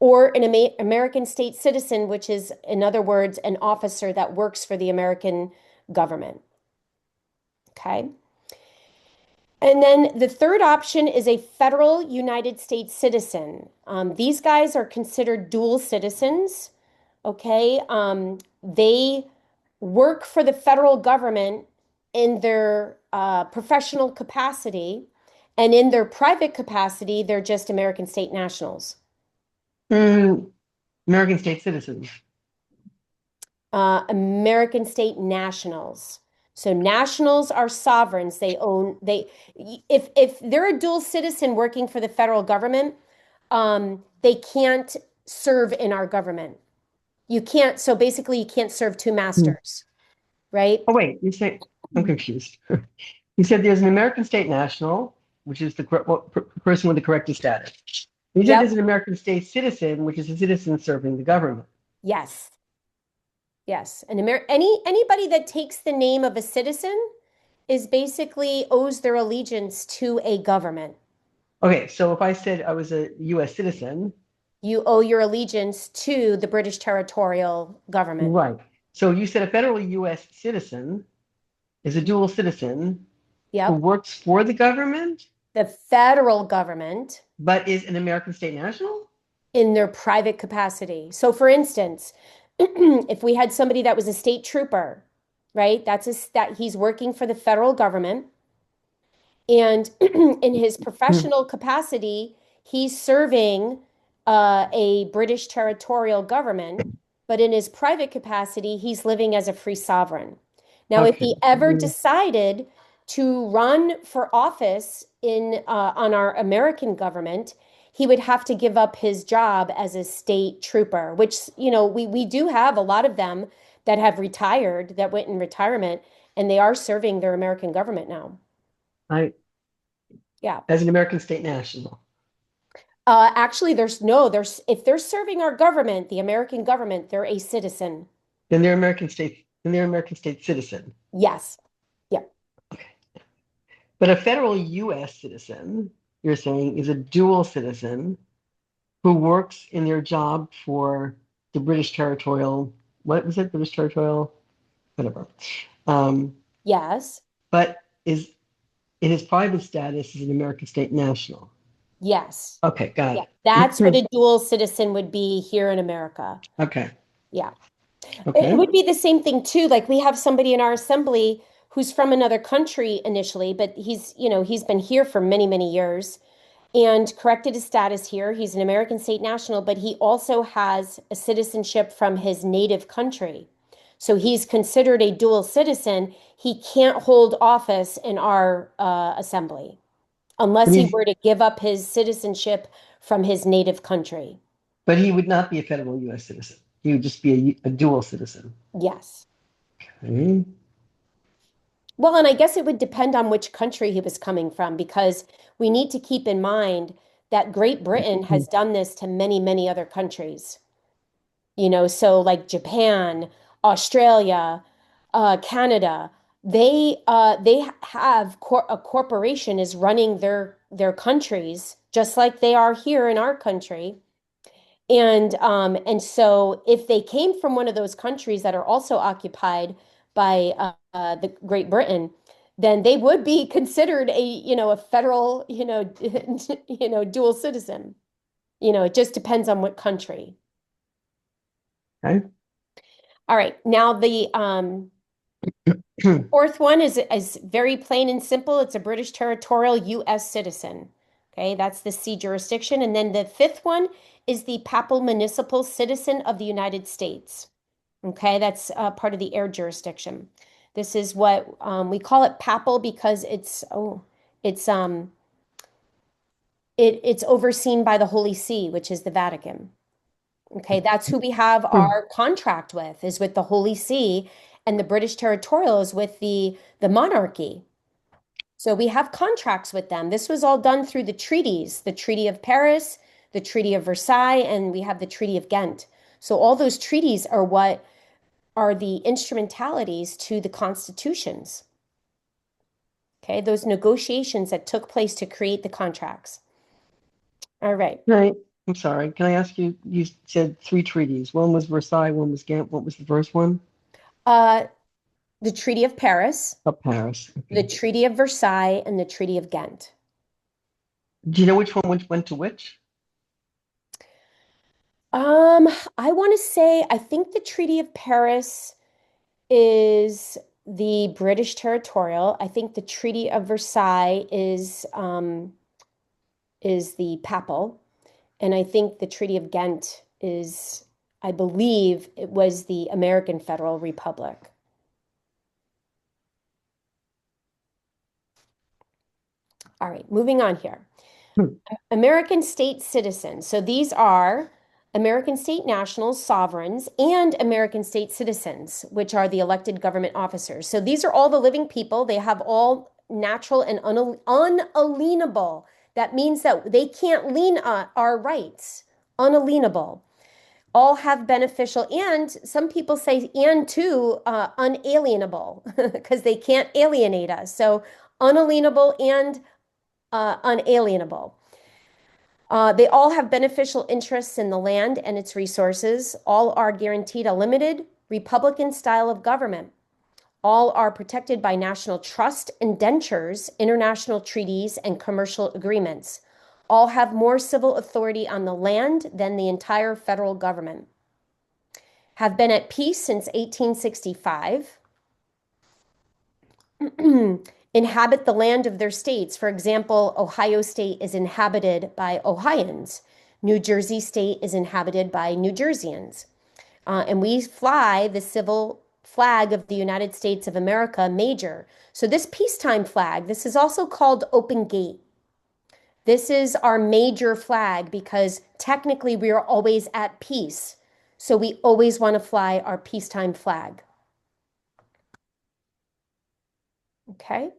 or an American state citizen, which is, in other words, an officer that works for the American government. Okay. And then the third option is a federal United States citizen. These guys are considered dual citizens. Okay. They work for the federal government in their professional capacity, and in their private capacity, they're just American state nationals. American state citizens. American state nationals. So nationals are sovereigns. If they're a dual citizen working for the federal government, they can't serve in our government. You can't, so basically you can't serve two Hmm. masters, right? Oh, wait, you say, I'm confused. You said there's an American state national, which is the person with the corrected status. You said there's Yep. an American state citizen, which is a citizen serving the government. Yes. Yes. And anybody that takes the name of a citizen is basically owes their allegiance to a government. Okay, so if I said I was a US citizen, You owe your allegiance to the British territorial government. right. So you said a federal US citizen is a dual citizen who Yep. works for the government, The federal government but is an American state national? in their private capacity. So, for instance, if we had somebody that was a state trooper, right? That he's working for the federal government, and in his Hmm. professional capacity, he's serving a British territorial government, but in his private capacity, he's living as a free sovereign. Now, if Okay. he ever decided to run for office on our American government, he would have to give up his job as a state trooper, which, we do have a lot of them that have retired, that went in retirement, and they are serving their American government now. I, Yeah. as an American state national. Actually, there's if they're serving our government, the American government, they're a citizen. Then they're American state citizen. Yes. Yeah. Okay. But a federal US citizen, you're saying, is a dual citizen who works in their job for the British territorial, what was it? British territorial, whatever. Um, Yes. but is in his private status is an American state national. Yes. Okay, got Yeah. That's what it. a dual citizen would be here in America. Okay, Yeah. It okay. would be the same thing too. Like we have somebody in our assembly who's from another country initially, but he's been here for many, many years and corrected his status here. He's an American state national, but he also has a citizenship from his native country. So he's considered a dual citizen. He can't hold office in our assembly unless But he he's were to give up his citizenship from his native country. but he would not be a federal US citizen. He would just be a dual citizen. Yes. Okay. Well, and I guess it would depend on which country he was coming from, because we need to keep in mind that Great Britain has done this to many, many other countries. So like Japan, Australia, Canada, they have a corporation is running their countries just like they are here in our country. And so if they came from one of those countries that are also occupied by the Great Britain, then they would be considered a federal, dual citizen. It just depends on what country. Okay. All right. Now the fourth one is very plain and simple. It's a British territorial U.S. citizen. Okay, that's the C jurisdiction. And then the fifth one is the papal municipal citizen of the United States. Okay, that's part of the air jurisdiction. This is what we call it papal because it's it's overseen by the Holy See, which is the Vatican. Okay, that's who we have our contract with, is with the Holy See, and the British territorial is with the monarchy. So we have contracts with them. This was all done through the treaties, the Treaty of Paris, the Treaty of Versailles, and we have the Treaty of Ghent. So all those treaties are what are the instrumentalities to the constitutions. Okay, those negotiations that took place to create the contracts. All right. Right. I'm sorry. Can I ask you? You said three treaties. One was Versailles, one was Ghent. What was the first one? Uh, The Treaty of Paris, of Paris. the Okay. Treaty of Versailles, and the Treaty of Ghent. Do you know which one went to which? Um, I want to say I think the Treaty of Paris is the British territorial. I think the Treaty of Versailles is the papal, and I think the Treaty of Ghent is, I believe, it was the American Federal Republic. All right, moving on here. Hmm. American state citizens. So these are American state nationals, sovereigns, and American state citizens, which are the elected government officers. So these are all the living people. They have all natural and unalienable. That means that they can't lien on our rights. Unalienable. All have beneficial, and some people say and too unalienable because they can't alienate us. So unalienable and unalienable. They all have beneficial interests in the land and its resources. All are guaranteed a limited Republican style of government. All are protected by national trust indentures, international treaties, and commercial agreements. All have more civil authority on the land than the entire federal government. Have been at peace since 1865. Inhabit the land of their states. For example, Ohio State is inhabited by Ohioans. New Jersey State is inhabited by New Jerseyans. And we fly the civil flag of the United States of America, major. So this peacetime flag, this is also called open gate. This is our major flag because technically we are always at peace. So we always want to fly our peacetime flag. Okay.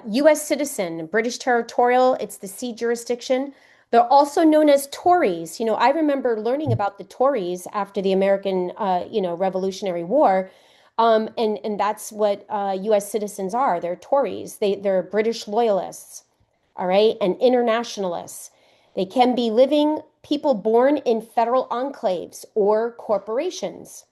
U.S. citizen, British territorial, it's the sea jurisdiction. They're also known as Tories. You know, I remember learning about the Tories after the American, Revolutionary War. And that's what U.S. citizens are. They're Tories. They're British loyalists, all right, and internationalists. They can be living people born in federal enclaves or corporations.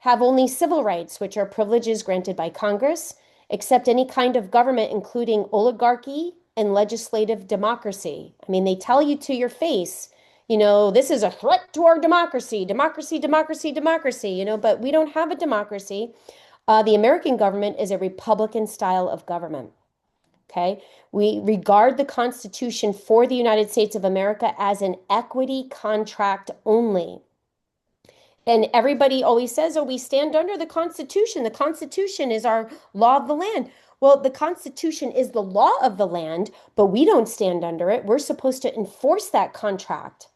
Have only civil rights, which are privileges granted by Congress, accept any kind of government, including oligarchy and legislative democracy. I mean, they tell you to your face, this is a threat to our democracy, democracy, democracy, democracy, but we don't have a democracy. The American government is a Republican style of government. Okay. We regard the Constitution for the United States of America as an equity contract only. And everybody always says, oh, we stand under the Constitution. The Constitution is our law of the land. Well, the Constitution is the law of the land, but we don't stand under it. We're supposed to enforce that contract.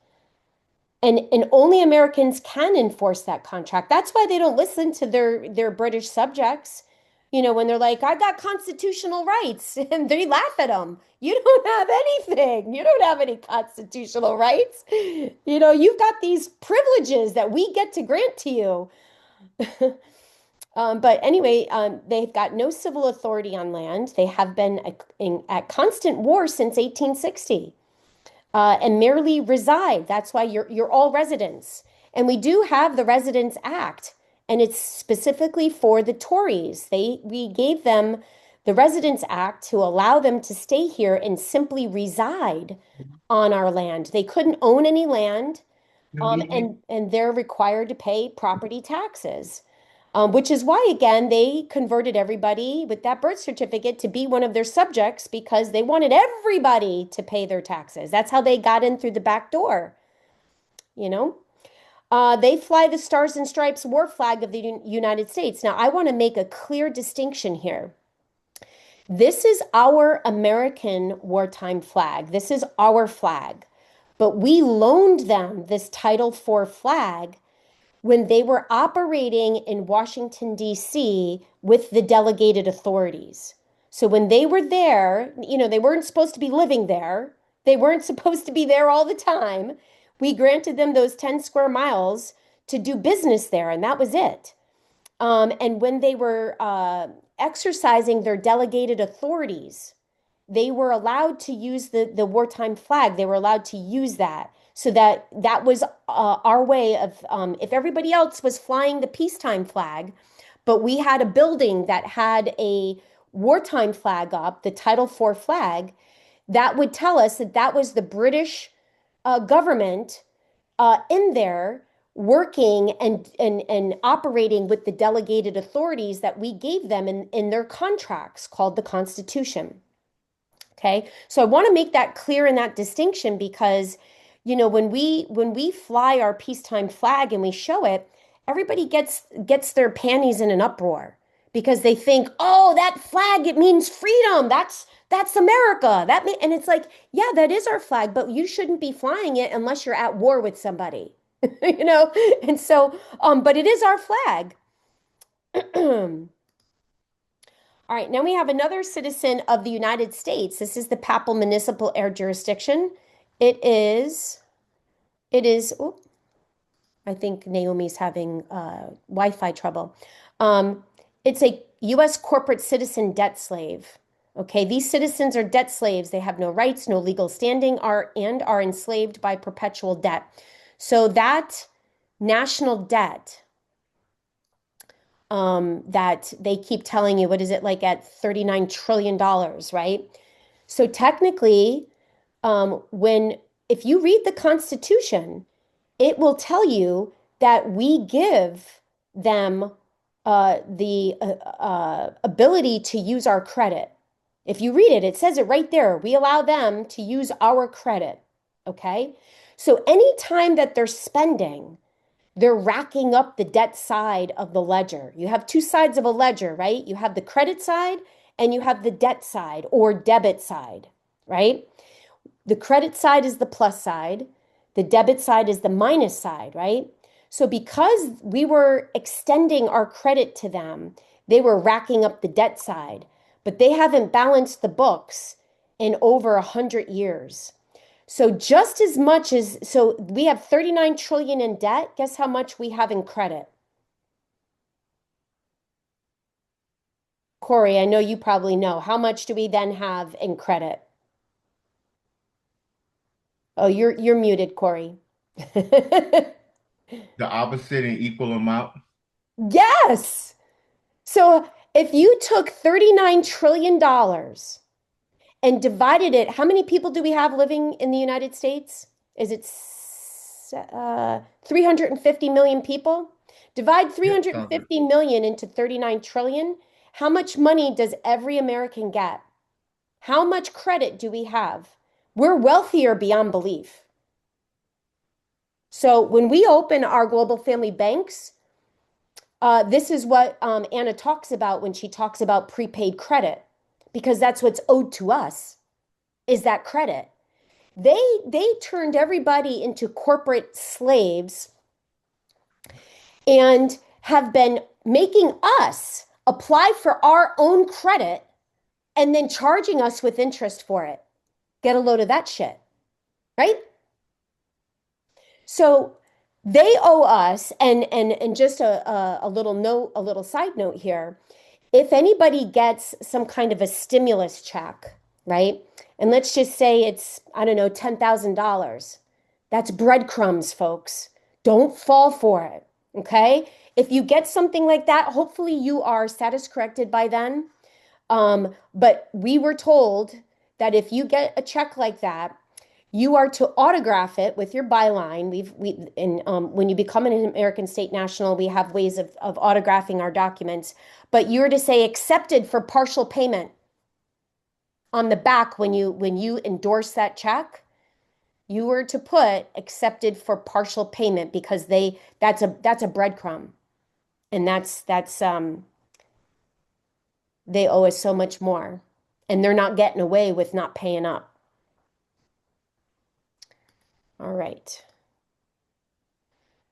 And only Americans can enforce that contract. That's why they don't listen to their British subjects. When they're like, I got constitutional rights, and they laugh at them. You don't have anything. You don't have any constitutional rights. You've got these privileges that we get to grant to you. But anyway, they've got no civil authority on land. They have been at constant war since 1860 and merely reside. That's why you're all residents. And we do have the Residence Act. And it's specifically for the Tories. We gave them the Residence Act to allow them to stay here and simply reside on our land. They couldn't own any land, and they're required to pay property taxes, which is why, again, they converted everybody with that birth certificate to be one of their subjects because they wanted everybody to pay their taxes. That's how they got in through the back door, They fly the Stars and Stripes war flag of the United States. Now, I want to make a clear distinction here. This is our American wartime flag. This is our flag. But we loaned them this Title IV flag when they were operating in Washington, D.C. with the delegated authorities. So when they were there, they weren't supposed to be living there. They weren't supposed to be there all the time. We granted them those 10 square miles to do business there, and that was it. And when they were exercising their delegated authorities, they were allowed to use the wartime flag. They were allowed to use that. So that was our way of, if everybody else was flying the peacetime flag, but we had a building that had a wartime flag up, the Title IV flag, that would tell us that that was the British government in there working and operating with the delegated authorities that we gave them in their contracts called the Constitution. Okay, so I want to make that clear in that distinction because, you know, when we fly our peacetime flag and we show it, everybody gets their panties in an uproar because they think, oh, that flag, it means freedom. That's America. And it's like, yeah, that is our flag, but you shouldn't be flying it unless you're at war with somebody, you know? And so, but it is our flag. All right, now we have another citizen of the United States. This is the Papal Municipal Air Jurisdiction. Oh, I think Naomi's having Wi-Fi trouble. It's a U.S. corporate citizen debt slave. Okay, these citizens are debt slaves. They have no rights, no legal standing, are enslaved by perpetual debt. So that national debt that they keep telling you, what is it like at $39 trillion, right? So technically, if you read the Constitution, it will tell you that we give them the ability to use our credit. If you read it, it says it right there. We allow them to use our credit. Okay? So anytime that they're spending, they're racking up the debt side of the ledger. You have two sides of a ledger, right? You have the credit side and you have the debt side or debit side, right? The credit side is the plus side. The debit side is the minus side, right? So because we were extending our credit to them, they were racking up the debt side, but they haven't balanced the books in over 100 years. So just as much as, so we have 39 trillion in debt. Guess how much we have in credit? Corey, I know you probably know. How much do we then have in credit? Oh, you're muted, Corey. The opposite and equal amount. Yes. So if you took $39 trillion and divided it, how many people do we have living in the United States? Is it 350 million people? Divide Yep, 350 million into 39 trillion. How much money does every American get? How much credit do we have? We're wealthier beyond belief. So when we open our global family banks, this is what Anna talks about when she talks about prepaid credit, because that's what's owed to us, is that credit. They turned everybody into corporate slaves and have been making us apply for our own credit and then charging us with interest for it. Get a load of that shit, right? So they owe us, and just a little note, a little side note here. If anybody gets some kind of a stimulus check, right? And let's just say it's, I don't know, $10,000. That's breadcrumbs, folks. Don't fall for it, okay? If you get something like that, hopefully you are status corrected by then. But we were told that if you get a check like that, you are to autograph it with your byline. When you become an American state national, we have ways of autographing our documents. But you're to say accepted for partial payment on the back when you endorse that check. You were to put accepted for partial payment because that's a breadcrumb, and that's they owe us so much more, and they're not getting away with not paying up. All right.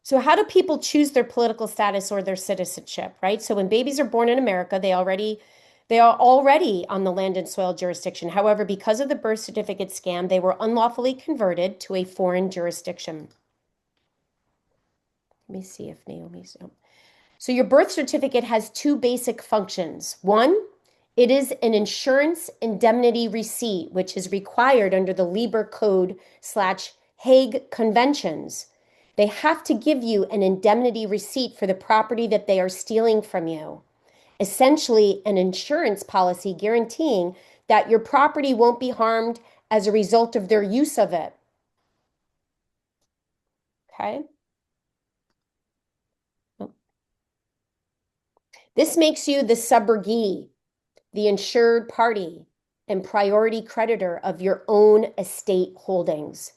So how do people choose their political status or their citizenship, right? So when babies are born in America, they are already on the land and soil jurisdiction. However, because of the birth certificate scam, they were unlawfully converted to a foreign jurisdiction. Let me see if Naomi's. Oh. So your birth certificate has two basic functions. One, it is an insurance indemnity receipt, which is required under the Lieber Code / Hague Conventions. They have to give you an indemnity receipt for the property that they are stealing from you. Essentially, an insurance policy guaranteeing that your property won't be harmed as a result of their use of it. Okay? This makes you the subrogee, the insured party, and priority creditor of your own estate holdings.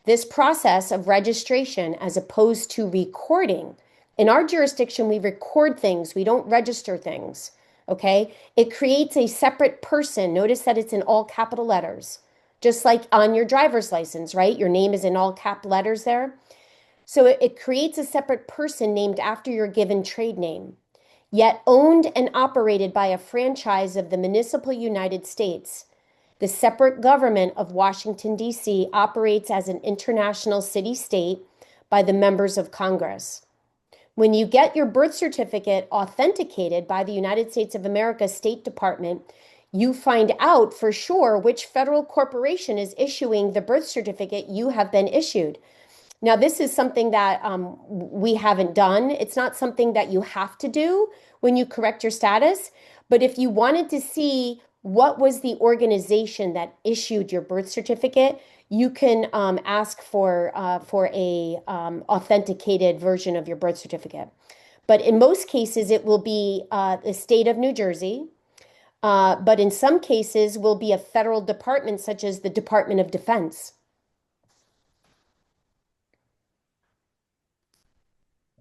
This process of registration, as opposed to recording, in our jurisdiction, we record things, we don't register things, okay? It creates a separate person. Notice that it's in all capital letters, just like on your driver's license, right? Your name is in all cap letters there. So it creates a separate person named after your given trade name, yet owned and operated by a franchise of the municipal United States. The separate government of Washington, D.C. operates as an international city-state by the members of Congress. When you get your birth certificate authenticated by the United States of America State Department, you find out for sure which federal corporation is issuing the birth certificate you have been issued. Now, this is something that we haven't done. It's not something that you have to do when you correct your status. But if you wanted to see what was the organization that issued your birth certificate, you can ask for a authenticated version of your birth certificate. But in most cases, it will be the state of New Jersey. But in some cases, will be a federal department, such as the Department of Defense.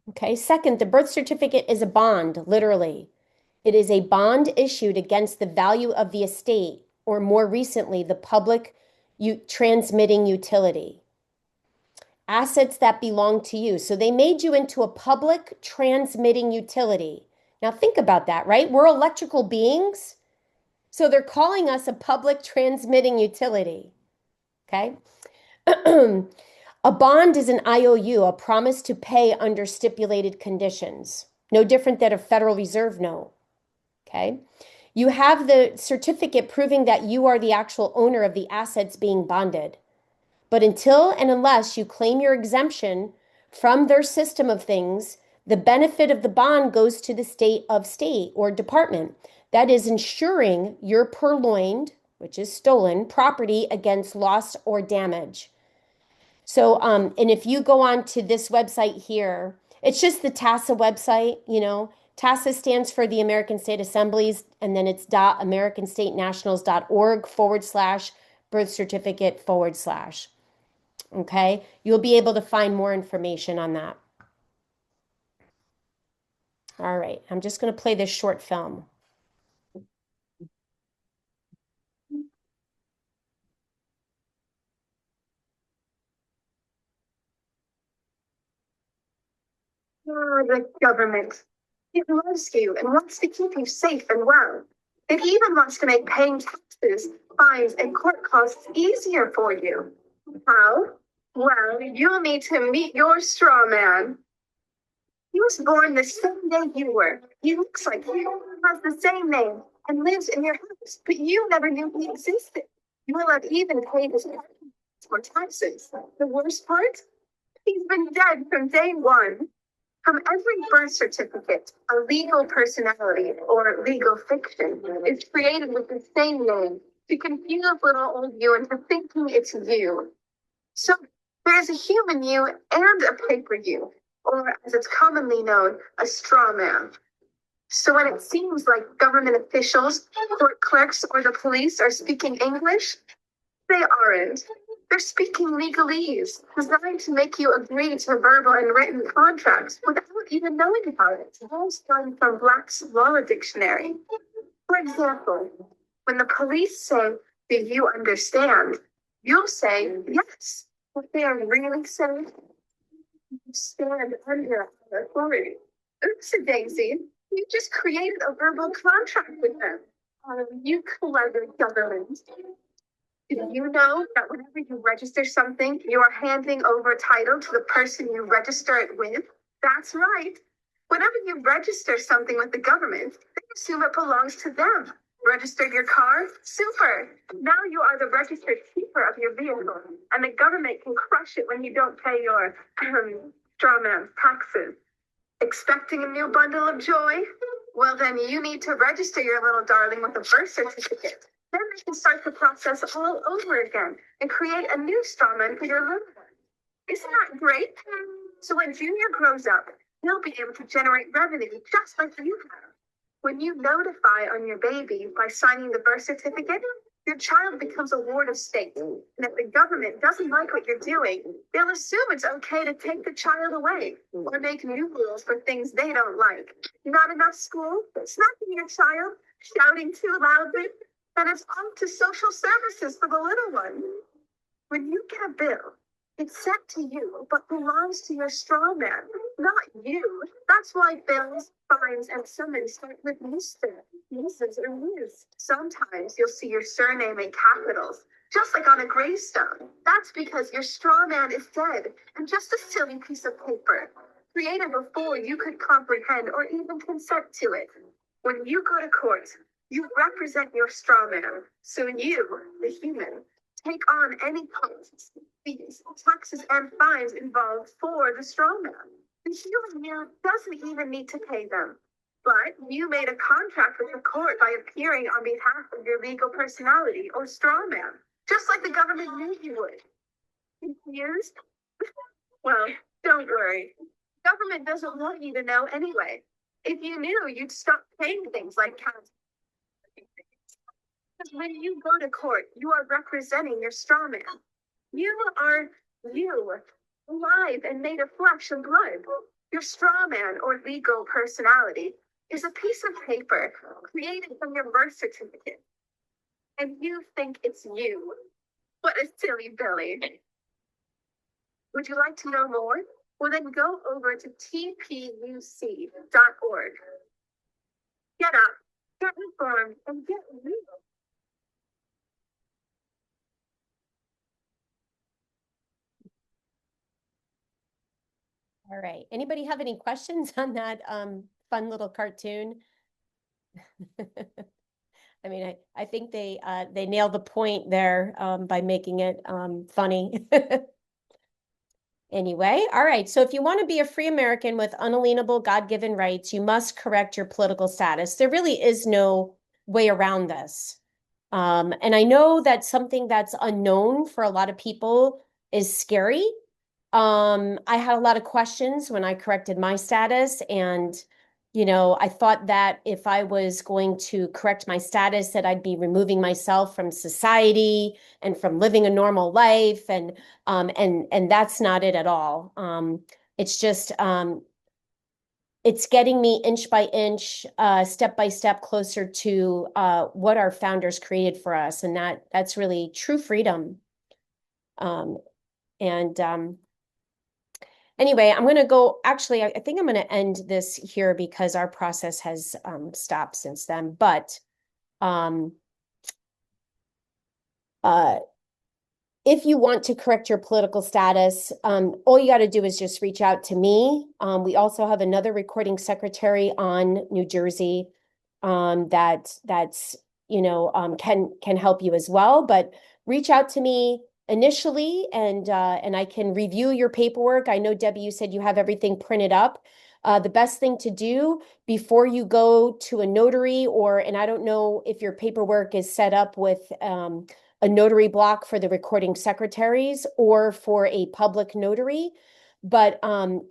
Okay, second, the birth certificate is a bond, literally. It is a bond issued against the value of the estate, or more recently, the public transmitting utility. Assets that belong to you. So they made you into a public transmitting utility. Now think about that, right? We're electrical beings. So they're calling us a public transmitting utility. Okay? A bond is an IOU, a promise to pay under stipulated conditions. No different than a Federal Reserve note. Okay? You have the certificate proving that you are the actual owner of the assets being bonded. But until and unless you claim your exemption from their system of things, the benefit of the bond goes to the state or department that is insuring your purloined, which is stolen, property against loss or damage. So, and if you go on to this website here, it's just the TASA website, you know. TASA stands for the American State Assemblies, and then it's .americanstatenationals.org/birth certificate /. Okay, you'll be able to find more information on that. All right, I'm just going to play this short film. The government. It loves you and wants to keep you safe and well. It even wants to make paying taxes, fines, and court costs easier for you. How? Well, you'll need to meet your straw man. He was born the same day you were. He looks like you, has the same name, and lives in your house, but you never knew he existed. You will have even paid his for taxes. The worst part? He's been dead from day one. From every birth certificate, a legal personality or legal fiction is created with the same name to confuse little old you into thinking it's you. So there's a human you and a paper you, or as it's commonly known, a straw man. So when it seems like government officials, court clerks, or the police are speaking English, they aren't. They're speaking legalese, designed to make you agree to verbal and written contracts without even knowing about it. Those come from Black's Law Dictionary. For example, when the police say, "Do you understand?" you'll say, "Yes." What they are really saying, "You stand under our authority." Oops, Daisy, you just created a verbal contract with them. You clever government. Did you know that whenever you register something, you are handing over title to the person you register it with? That's right. Whenever you register something with the government, they assume it belongs to them. Registered your car? Super! Now you are the registered keeper of your vehicle, and the government can crush it when you don't pay your straw man taxes. Expecting a new bundle of joy? Well, then you need to register your little darling with a birth certificate. Then they can start the process all over again and create a new straw man for your little one. Isn't that great? So when Junior grows up, he'll be able to generate revenue just like you have. When you notify on your baby by signing the birth certificate, your child becomes a ward of state. And if the government doesn't like what you're doing, they'll assume it's okay to take the child away or make new rules for things they don't like. Not enough school? Smacking your child? Shouting too loudly? Then it's on to social services for the little one. When you get a bill, it's sent to you, but belongs to your straw man, not you. That's why bills, fines, and summons start with Mr., Mrs., or Ms. Sometimes you'll see your surname in capitals, just like on a gravestone. That's because your straw man is dead and just a silly piece of paper, created before you could comprehend or even consent to it. When you go to court, you represent your straw man, so you, the human, take on any costs, fees, taxes, and fines involved for the straw man. The human you doesn't even need to pay them. But you made a contract with the court by appearing on behalf of your legal personality or straw man, just like the government knew you would. Confused? Well, don't worry. Government doesn't want you to know anyway. If you knew, you'd stop paying things like council. Because when you go to court, you are representing your straw man. You are you, alive and made of flesh and blood. Your straw man or legal personality is a piece of paper created from your birth certificate. And you think it's you. What a silly Billy. Would you like to know more? Well, then go over to tpuc.org. Get up, get informed, and get real. All right. Anybody have any questions on that fun little cartoon? I mean, I think they nailed the point there by making it funny. Anyway, all right. So if you want to be a free American with unalienable God-given rights, you must correct your political status. There really is no way around this. And I know that something that's unknown for a lot of people is scary. I had a lot of questions when I corrected my status, and I thought that if I was going to correct my status, that I'd be removing myself from society and from living a normal life, and that's not it at all. It's just it's getting me inch by inch, step by step closer to what our founders created for us, and that's really true freedom. Anyway, I'm going to go, actually, I think I'm going to end this here because our process has stopped since then. But if you want to correct your political status, all you got to do is just reach out to me. We also have another recording secretary on New Jersey that's can help you as well. But reach out to me initially, and I can review your paperwork. I know, Debbie, you said you have everything printed up. The best thing to do before you go to a notary, and I don't know if your paperwork is set up with a notary block for the recording secretaries or for a public notary, but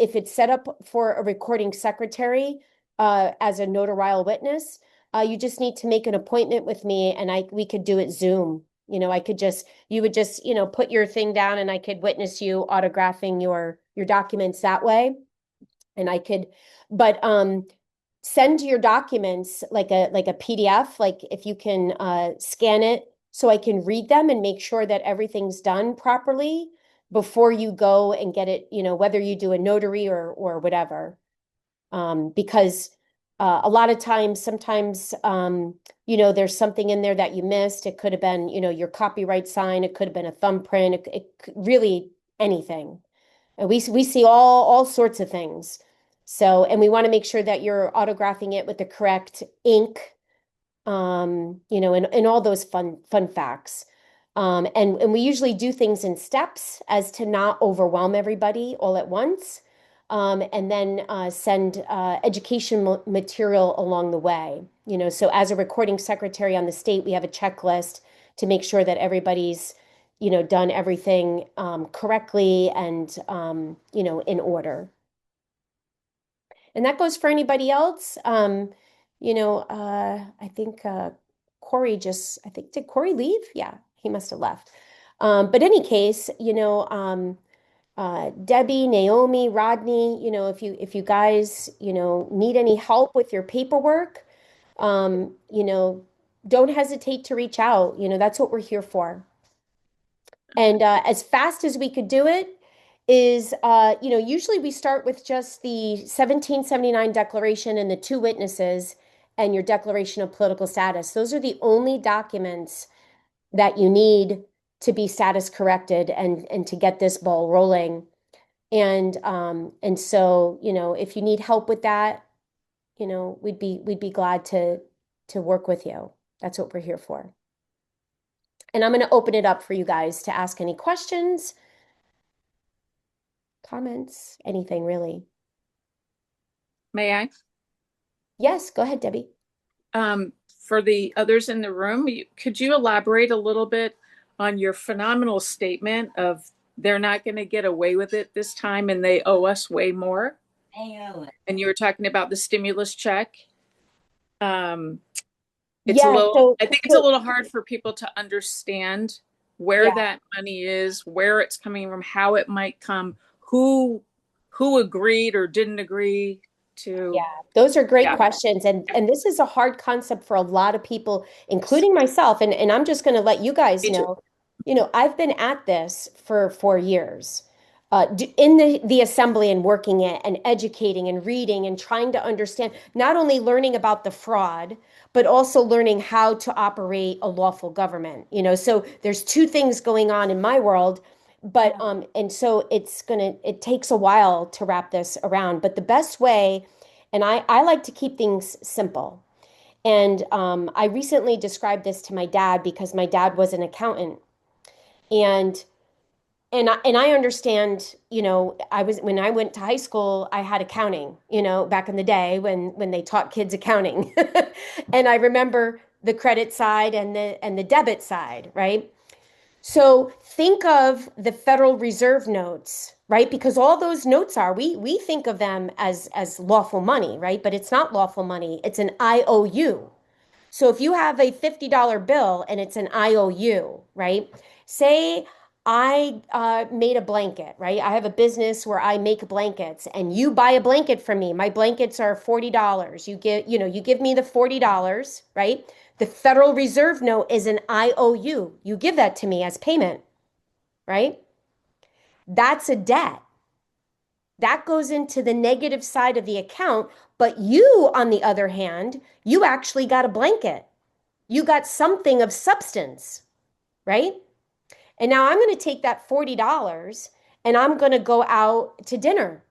if it's set up for a recording secretary as a notarial witness, you just need to make an appointment with me, and we could do it Zoom. You would just, put your thing down, and I could witness you autographing your documents that way. And I could, but send your documents like a PDF, like if you can scan it so I can read them and make sure that everything's done properly before you go and get it, whether you do a notary or whatever. Because a lot of times, sometimes, there's something in there that you missed. It could have been, your copyright sign. It could have been a thumbprint. It really anything. And we see all sorts of things. So, and we want to make sure that you're autographing it with the correct ink and all those fun facts. And we usually do things in steps as to not overwhelm everybody all at once. And then send education material along the way. So as a recording secretary on the state, we have a checklist to make sure that everybody's, done everything correctly and, in order. And that goes for anybody else. I think did Corey leave? Yeah, he must have left. But any case, Debbie, Naomi, Rodney, if you guys, need any help with your paperwork, um, you know, don't hesitate to reach out. That's what we're here for. And as fast as we could do it is, usually we start with just the 1779 declaration and the two witnesses and your declaration of political status. Those are the only documents that you need to be status corrected and to get this ball rolling. And so, if you need help with that, we'd be glad to work with you. That's what we're here for. And I'm going to open it up for you guys to ask any questions, comments, anything really. May I? Yes, go ahead, Debbie. For the others in the room, could you elaborate a little bit on your phenomenal statement of they're not going to get away with it this time and they owe us way more? And you were talking about the stimulus check. I think it's a little hard for people to understand where that money is, where it's coming from, how it might come, who agreed or didn't agree to. Yeah, those are great questions. And this is a hard concept for a lot of people, including myself. And I'm just going to let you guys know, I've been at this for 4 years, in the assembly and working it and educating and reading and trying to understand, not only learning about the fraud, but also learning how to operate a lawful government. So there's two things going on in my world. But and so it takes a while to wrap this around. But the best way, and I like to keep things simple. And I recently described this to my dad because my dad was an accountant. And I understand, when I went to high school, I had accounting, back in the day when they taught kids accounting. And I remember the credit side and the debit side, right? So think of the Federal Reserve notes, right? Because all those notes we think of them as lawful money, right? But it's not lawful money. It's an IOU. So if you have a $50 bill and it's an IOU, right? Say I made a blanket, right? I have a business where I make blankets and you buy a blanket from me. My blankets are $40. You give me the $40, right? The Federal Reserve note is an IOU. You give that to me as payment, right? That's a debt. That goes into the negative side of the account. But you, on the other hand, you actually got a blanket. You got something of substance, right? And now I'm going to take that $40 and I'm going to go out to dinner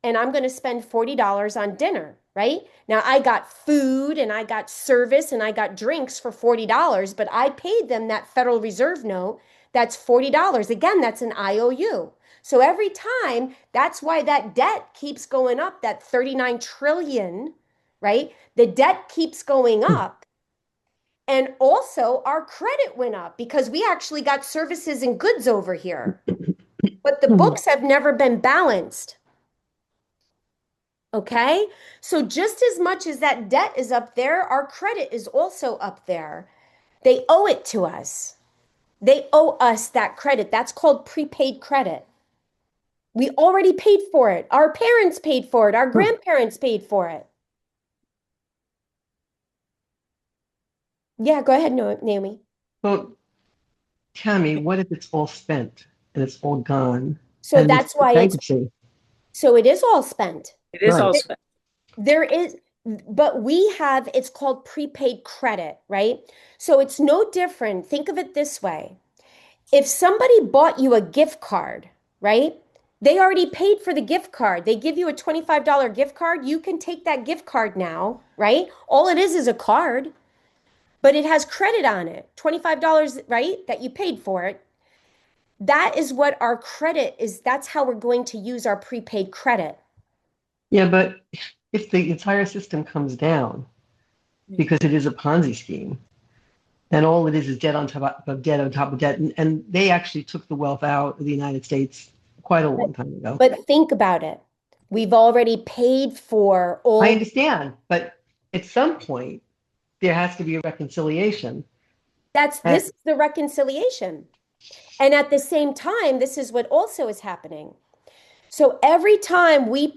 and I'm going to spend $40 on dinner, right? Now I got food and I got service and I got drinks for $40, but I paid them that Federal Reserve note. That's $40. Again, that's an IOU. So every time, that's why that debt keeps going up, that 39 trillion, right? The debt keeps going up. And also our credit went up because we actually got services and goods over here. But the books have never been balanced. Okay? So just as much as that debt is up there, our credit is also up there. They owe it to us. They owe us that credit. That's called prepaid credit. We already paid for it. Our parents paid for it. Our grandparents paid for it. Yeah, go ahead, Naomi. Well, Tammy, what if it's all spent and it's all gone? So that's why so it is all spent. It is all spent. There is, but it's called prepaid credit, right? So it's no different. Think of it this way. If somebody bought you a gift card, right? They already paid for the gift card. They give you a $25 gift card. You can take that gift card now, right? All it is a card. but it has credit on it, $25, right? That you paid for it. That is what our credit is. That's how we're going to use our prepaid credit. Yeah, but if the entire system comes down because it is a Ponzi scheme, and all it is debt on top of debt on top of debt, and they actually took the wealth out of the United States quite a long time ago. But think about it. We've already paid for I all. understand, but at some point there has to be a reconciliation. This is the reconciliation. And at the same time, this is what also is happening. So every time we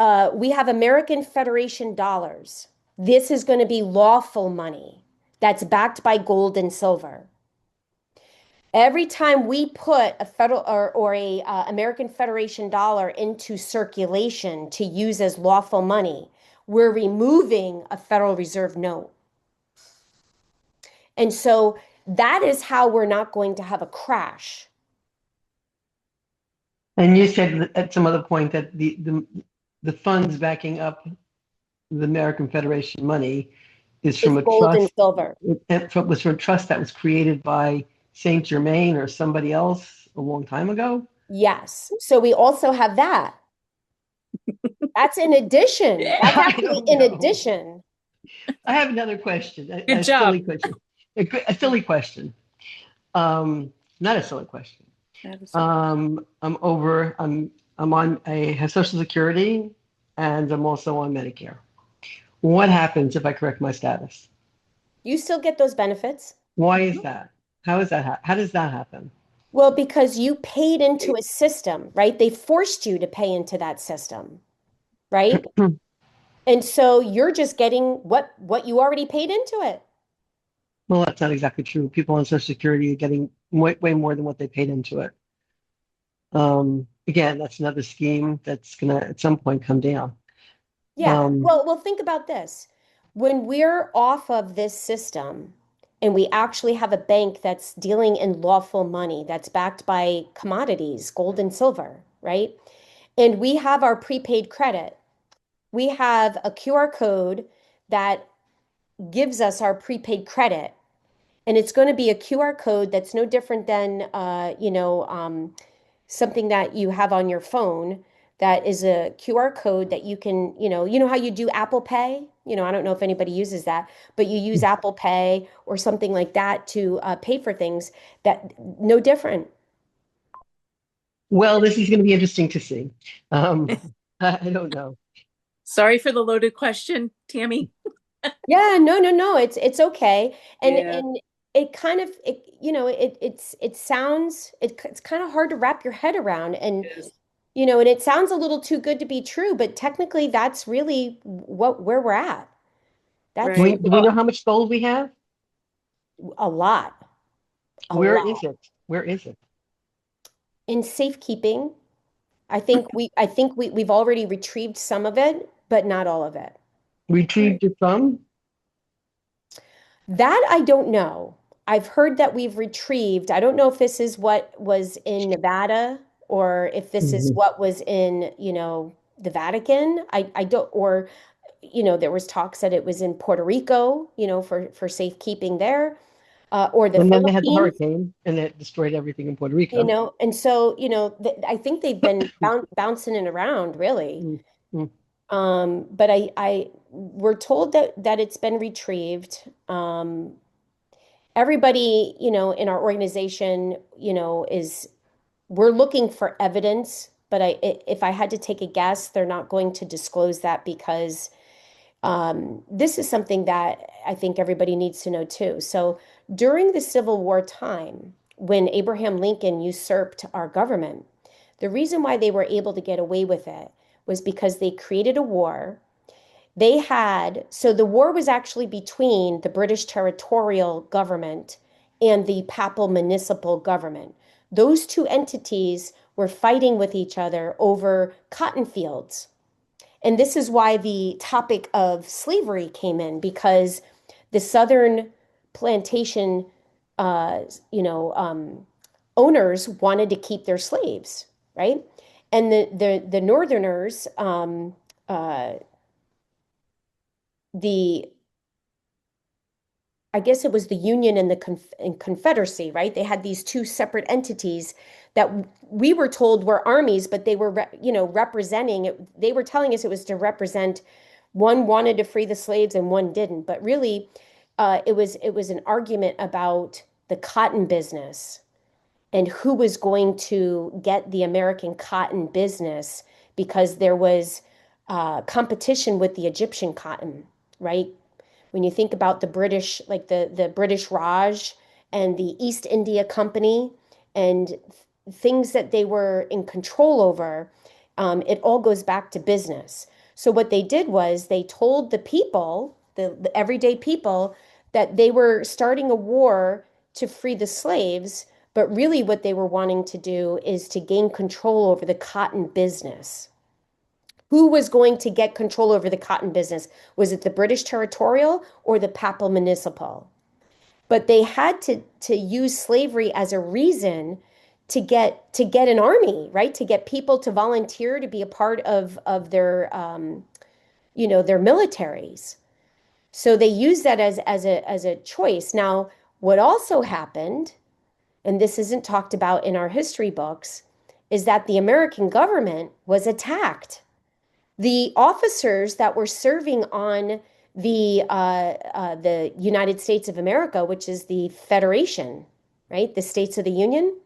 have American Federation dollars, this is going to be lawful money that's backed by gold and silver. Every time we put a federal or a American Federation dollar into circulation to use as lawful money, we're removing a Federal Reserve note. And so that is how we're not going to have a crash. And you said at some other point that the funds backing up the American Federation money is from It's a gold and trust. silver. It was from a trust that was created by Saint Germain or somebody else a long time ago. Yes. So we also have that. That's in addition. That's I actually don't in know. addition. I have another question. Good A job. silly question. A silly question. Not a silly question. I have Social Security and I'm also on Medicare. What happens if I correct my status? You still get those benefits. Why is that? How is that? How does that happen? Well, because you paid into a system, right? They forced you to pay into that system, right? And so you're just getting what you already paid into it. Well, that's not exactly true. People on Social Security are getting way more than what they paid into it. Again, that's another scheme that's gonna at some point come down. Yeah. Well, think about this. When we're off of this system and we actually have a bank that's dealing in lawful money that's backed by commodities, gold and silver, right? And we have our prepaid credit. We have a QR code that gives us our prepaid credit. And it's going to be a QR code that's no different than, something that you have on your phone that is a QR code that you can, how you do Apple Pay? I don't know if anybody uses that, but you use Apple Pay or something like that to pay for things that no different. Well, this is going to be interesting to see. I don't know. Sorry for the loaded question, Tammy. Yeah, no, it's okay. And Yeah. and it kind of it's kind of hard to wrap your head around Yes. and it sounds a little too good to be true, but technically that's really where we're at. That's Right. Do we know how much gold we have? a lot, a Where lot is it? Where is it? in safekeeping. I think we've already retrieved some of it, but not all of it. Retrieved it from? That I don't know. I've heard that we've retrieved. I don't know if this is what was in Nevada or if this is Mhm. what was in, the Vatican. I don't, or, there was talks that it was in Puerto Rico, for safekeeping there, or the And then they had the Philippines, hurricane and it destroyed everything in Puerto Rico. and so, I think they've been bouncing it around really. Mm, mm. But we're told that it's been retrieved. Everybody, in our organization, we're looking for evidence, but if I had to take a guess, they're not going to disclose that because this is something that I think everybody needs to know too. So during the Civil War time, when Abraham Lincoln usurped our government, the reason why they were able to get away with it was because they created a war. So the war was actually between the British territorial government and the papal municipal government. Those two entities were fighting with each other over cotton fields. And this is why the topic of slavery came in, because the southern plantation, uh, you know, um, owners wanted to keep their slaves, right? And the northerners, uh, the I guess it was the Union and the Confederacy, right? They had these two separate entities that we were told were armies, but they were, representing it. They were telling us it was to represent one wanted to free the slaves and one didn't. But really, it was an argument about the cotton business and who was going to get the American cotton business because there was competition with the Egyptian cotton, right? When you think about the British, like the British Raj and the East India Company and things that they were in control over, it all goes back to business. So what they did was they told the people, the everyday people, that they were starting a war to free the slaves, but really what they were wanting to do is to gain control over the cotton business. Who was going to get control over the cotton business? Was it the British territorial or the papal municipal? But they had to use slavery as a reason to get an army, right? To get people to volunteer to be a part of their their militaries. So they used that as a choice. Now, what also happened, and this isn't talked about in our history books, is that the American government was attacked. The officers that were serving on the United States of America, which is the Federation, right? The States of the Union,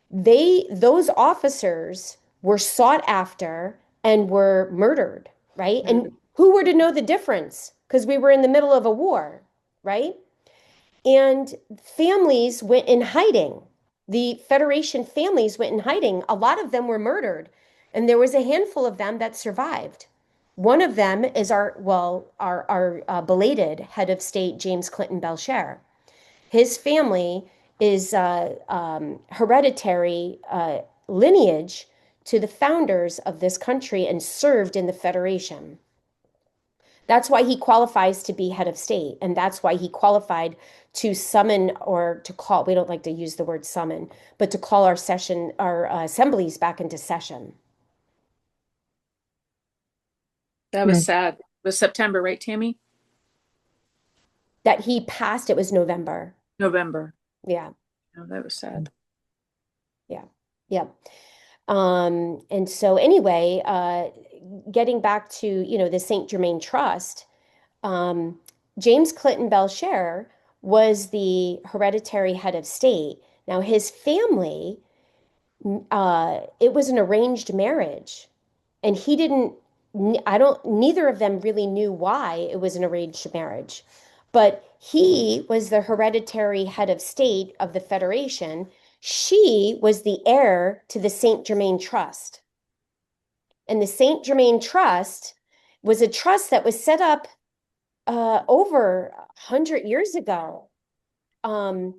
those officers were sought after and were murdered, right? And who were to know the difference? Because we were in the middle of a war, right? And families went in hiding. The Federation families went in hiding. A lot of them were murdered, and there was a handful of them that survived. One of them is our belated head of state, James Clinton Belcher. His family is hereditary lineage to the founders of this country and served in the Federation. That's why he qualifies to be head of state. And that's why he qualified to summon or to call, we don't like to use the word summon, but to call our assemblies back into session. That was sad. It was September, right, Tammy? That he passed, it was November. November. Yeah. Oh, that was sad. Yeah. Yeah. And so anyway, getting back to, the St. Germain Trust, James Clinton Belcher was the hereditary head of state. Now, his family, it was an arranged marriage, and he didn't, neither of them really knew why it was an arranged marriage, but he was the hereditary head of state of the Federation. She was the heir to the St. Germain Trust. And the St. Germain Trust was a trust that was set up over 100 years ago. And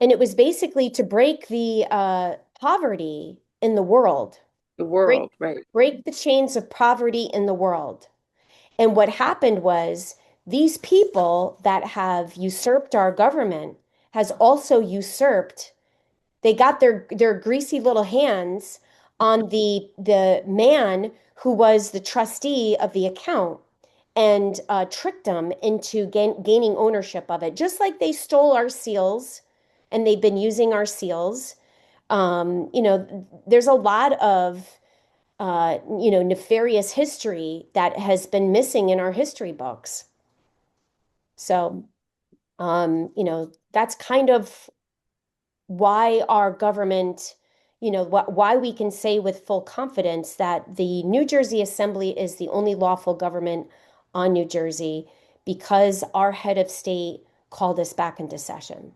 it was basically to break the poverty in the world. The world, right. Break the chains of poverty in the world. And what happened was these people that have usurped our government has also usurped, they got their greasy little hands on the man who was the trustee of the account and tricked them into gaining ownership of it, just like they stole our seals and they've been using our seals. There's a lot of nefarious history that has been missing in our history books. So, that's kind of why our government, why we can say with full confidence that the New Jersey Assembly is the only lawful government on New Jersey, because our head of state called us back into session.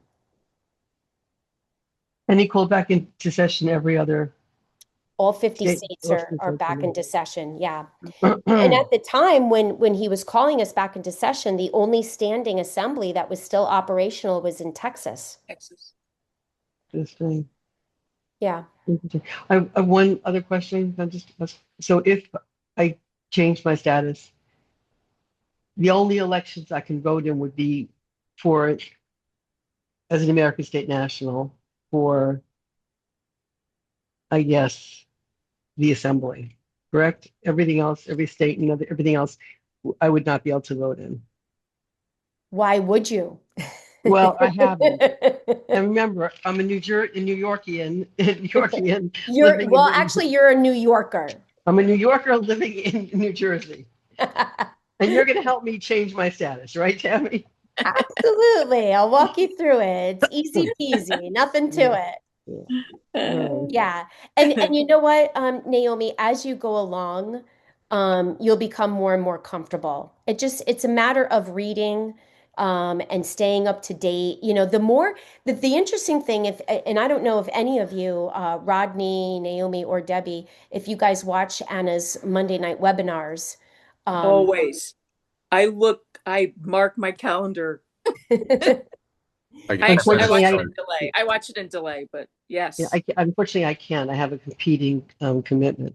And he called back into session every other. All 50 states are back into session. Yeah. And at the time when he was calling us back into session, the only standing assembly that was still operational was in Texas. Interesting. Yeah. I have one other question. So if I change my status, the only elections I can vote in would be for, as an American state national, for, I guess, the assembly, correct? Everything else, every state and everything else, I would not be able to vote in. Why would you? Well, I haven't. And remember, I'm a New Yorkian, New Yorkian living in Actually, you're a New Yorker. I'm a New Yorker living in New Jersey. And you're going to help me change my status, right, Tammy? Absolutely. I'll walk you through it. It's easy peasy, nothing to it. Yeah. And you know what, Naomi, as you go along, you'll become more and more comfortable. It's a matter of reading, and staying up to date. You know, the interesting thing, and I don't know if any of you, Rodney, Naomi, or Debbie, if you guys watch Anna's Monday night webinars. Always. I mark my calendar. I get I Unfortunately, watch excited. it in delay. I watch it in delay, but yes. unfortunately, I can't. I have a competing commitment.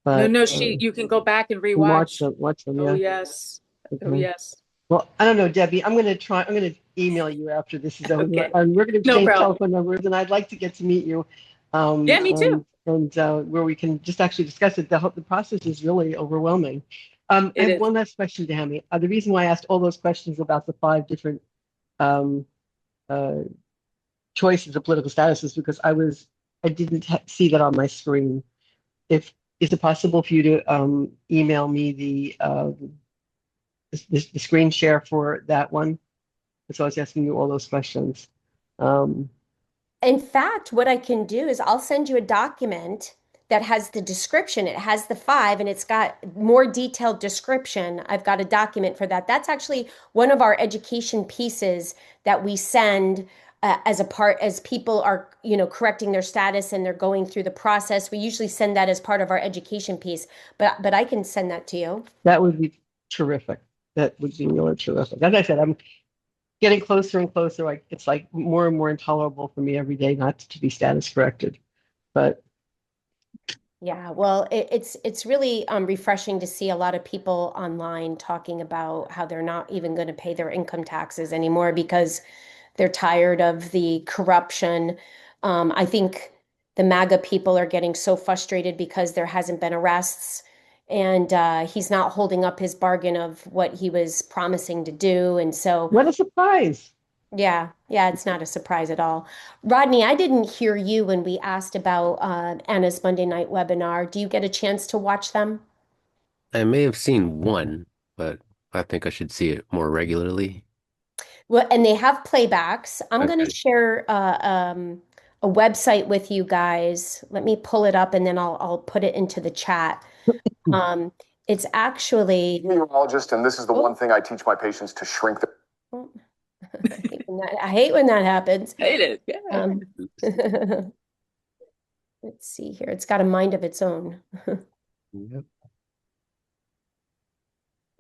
But No, you can go back and rewatch. watch them, Oh yeah. yes. Oh Okay. yes. Well, I don't know, Debbie. I'm going to email you after this is over. Okay. And we're going to No exchange problem. telephone numbers, and I'd like to get to meet you. Yeah, me too. And where we can just actually discuss it. The process is really overwhelming. I It have is. one last question, Tammy. The reason why I asked all those questions about the 5 different um, uh, choices of political status is because I didn't see that on my screen. If Is it possible for you to email me the screen share for that one? So I was asking you all those questions. Um, In fact, what I can do is I'll send you a document that has the description. It has the 5 and it's got more detailed description. I've got a document for that. That's actually one of our education pieces that we send, as people are, correcting their status and they're going through the process. We usually send that as part of our education piece, but I can send that to you. that would be terrific. That would be really terrific. As I said, I'm getting closer and closer. Like it's like more and more intolerable for me every day not to be status corrected. But Yeah, well, it's really refreshing to see a lot of people online talking about how they're not even going to pay their income taxes anymore because they're tired of the corruption. I think the MAGA people are getting so frustrated because there hasn't been arrests, and he's not holding up his bargain of what he was promising to do. And so, what a surprise! yeah, it's not a surprise at all. Rodney, I didn't hear you when we asked about Anna's Monday night webinar. Do you get a chance to watch them? I may have seen one, but I think I should see it more regularly. Well, and they have playbacks. I'm going to Okay. share a website with you guys. Let me pull it up and then I'll put it into the chat. Um, it's actually. Neurologist, and this is the Oh. one thing I teach my patients to shrink their. Oh, I hate when that happens. Hate it. Yeah. Let's see here. It's got a mind of its own. Yep.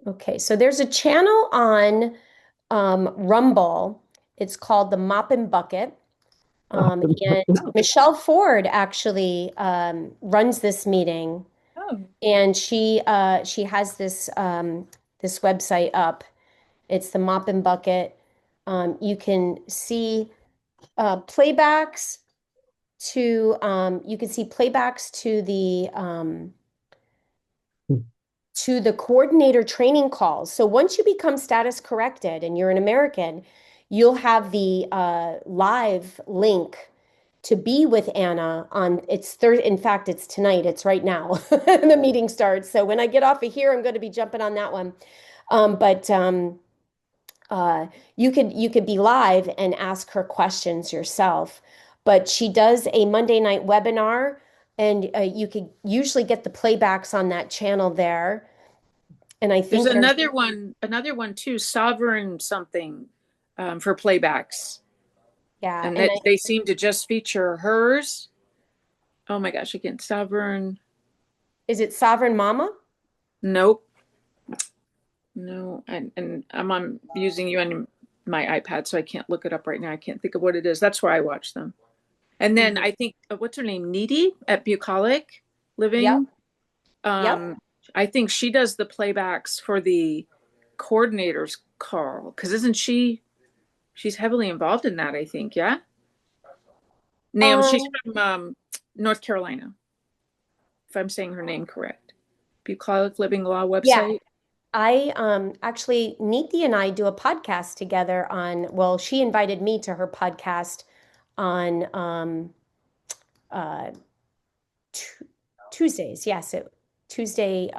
Okay, so there's a channel on Rumble. It's called the Mop and Bucket. And Michelle Ford actually runs this meeting, Oh. and she has this website up. It's the Mop and Bucket. You can see playbacks to the coordinator training calls. So once you become status corrected and you're an American, you'll have the live link to be with Anna on it's third. In fact, it's tonight. It's right now. The meeting starts. So when I get off of here, I'm going to be jumping on that one. But you could be live and ask her questions yourself. But she does a Monday night webinar, and you could usually get the playbacks on that channel there. And I think There's another one too, Sovereign something, for playbacks. Yeah, And that they seem to just feature hers. Oh my gosh, again, Sovereign. Is it Sovereign Mama? Nope. No, and I'm using you on my iPad, so I can't look it up right now. I can't think of what it is. That's where I watch them. And then I think what's her name, Needy at Bucolic Living. Yep. I think she does the playbacks for the coordinators call because she's heavily involved in that, I think. Yeah. Now she's from North Carolina, if I'm saying her name correct. Bucolic Living Law website. I actually Neeti and I do a podcast together on, well, she invited me to her podcast on uh Tuesdays. Yes, Tuesday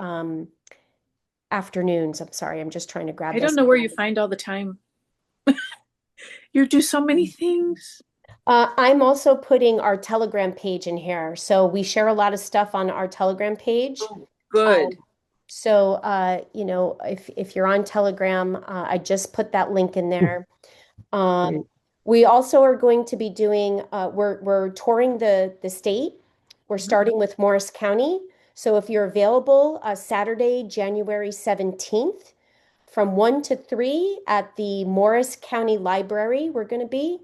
afternoons. I'm sorry, I'm just trying to grab I don't this. know where you find all the time. You do so many things. I'm also putting our Telegram page in here. So we share a lot of stuff on our Telegram page. Oh, good. So, if you're on Telegram, I just put that link in there. Great. We also are going to be doing, we're touring the state. We're starting with Morris County. So if you're available, Saturday, January 17th, from 1 to 3 at the Morris County Library, we're going to be.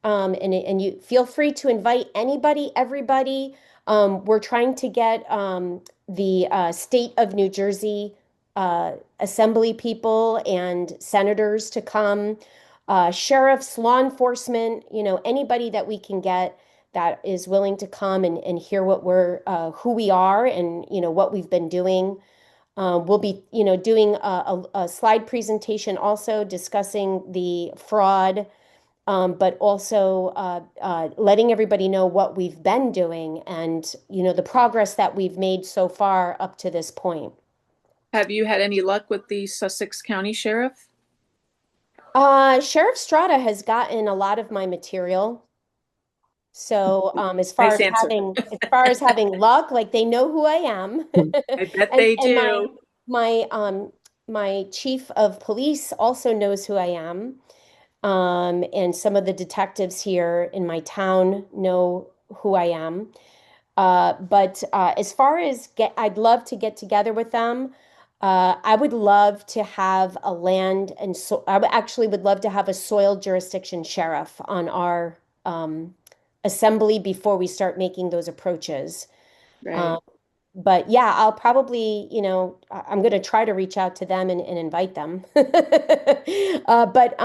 And you feel free to invite anybody, everybody. We're trying to get the state of New Jersey assembly people and senators to come, sheriffs, law enforcement, anybody that we can get that is willing to come and hear what who we are and, what we've been doing. We'll be, doing a slide presentation also discussing the fraud, but also letting everybody know what we've been doing and the progress that we've made so far up to this point. Have you had any luck with the Sussex County Sheriff? Sheriff Strata has gotten a lot of my material. So Nice answer. as far as having luck, like they know who I am. I bet And they and do. my chief of police also knows who I am. And some of the detectives here in my town know who I am. But as far as I'd love to get together with them. I would love to have a land and so actually would love to have a soil jurisdiction sheriff on our assembly before we start making those approaches. Right. But yeah, I'll probably, I'm going to try to reach out to them and invite them. But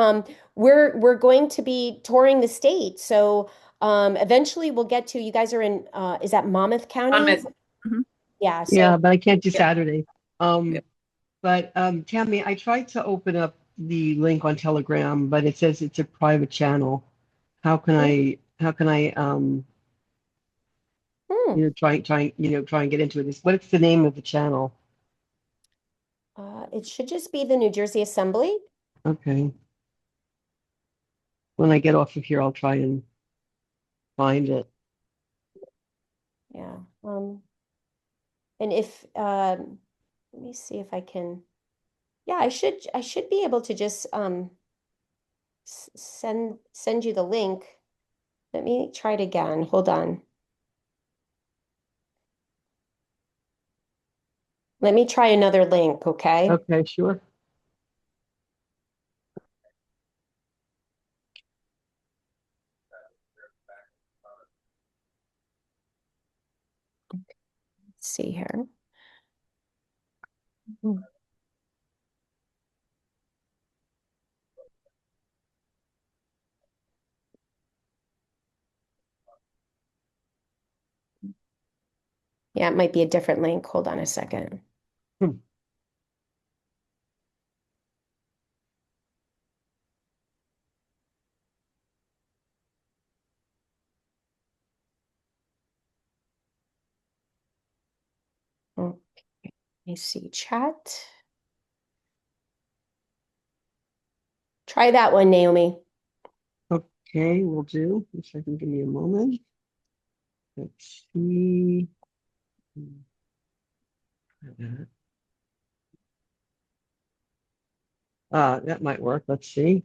we're going to be touring the state. So eventually we'll get to, you guys are in, is that Monmouth County? Mhm. Yeah. Yeah, So but I can't do Yep. Saturday. Yep. But Tammy, I tried to open up the link on Telegram, but it says it's a private channel. How can I hmm, try and get into it? What's the name of the channel? it should just be the New Jersey Assembly. Okay. When I get off of here, I'll try and find it. Yeah. And if, let me see if I can, yeah, I should be able to just send you the link. Let me try it again. Hold on. Let me try another link, okay? Okay, sure. Let's see here. Hmm. Yeah, it might be a different link. Hold on a second. Hmm. Okay, let me see chat. Try that one, Naomi. Okay, we'll do. If I can give me a moment. Let's see. That might work. Let's see.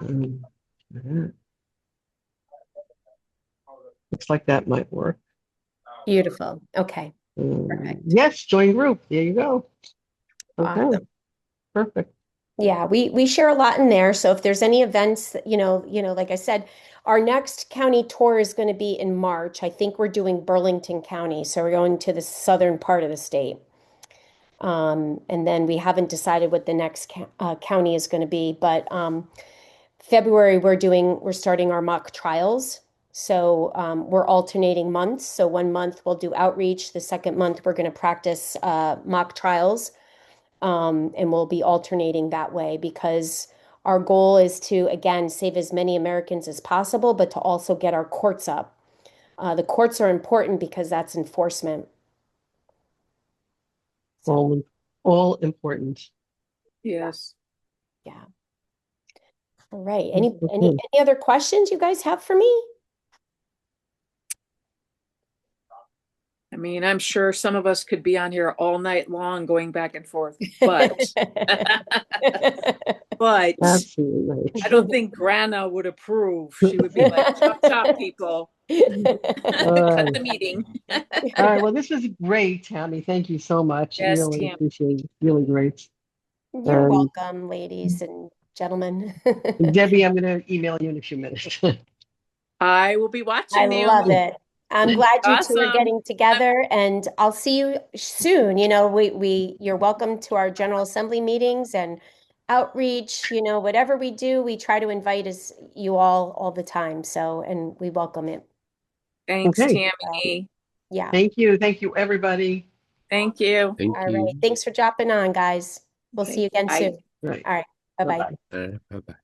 That. Looks like that might work. Beautiful. Okay, perfect. Yes, join group. There you go. Okay, Awesome. perfect. Yeah, we share a lot in there. So if there's any events, like I said, our next county tour is going to be in March. I think we're doing Burlington County, so we're going to the southern part of the state. And then we haven't decided what the next county is going to be, but February we're starting our mock trials. So we're alternating months. So one month we'll do outreach. The second month we're going to practice mock trials. And we'll be alternating that way because our goal is to, again, save as many Americans as possible, but to also get our courts up. The courts are important because that's enforcement. So, All important. Yes. yeah. All right. Any other questions you guys have for me? I mean, I'm sure some of us could be on here all night long going back and forth, but but Absolutely. I don't think Grana would approve. She would be like, chop, chop, people. Cut the meeting. All right. Well, this was great, Tammy. Thank you so much. Yes, Really Tammy. appreciate it. Really great. You're welcome, ladies and gentlemen. Debbie, I'm going to email you in a few minutes. I will be I watching, love Naomi. it. I'm glad you two are Awesome. getting together, and I'll see you soon. You know, you're welcome to our General Assembly meetings and outreach. You know, whatever we do, we try to invite you all the time. So, and we welcome it. Thanks, Okay. Tammy. Yeah. Thank you. Thank you, everybody. Thank you. Thank All you. right. Thanks for dropping on, guys. We'll Okay, see you again bye. soon. Right. All right. Bye-bye. Bye-bye. Bye-bye.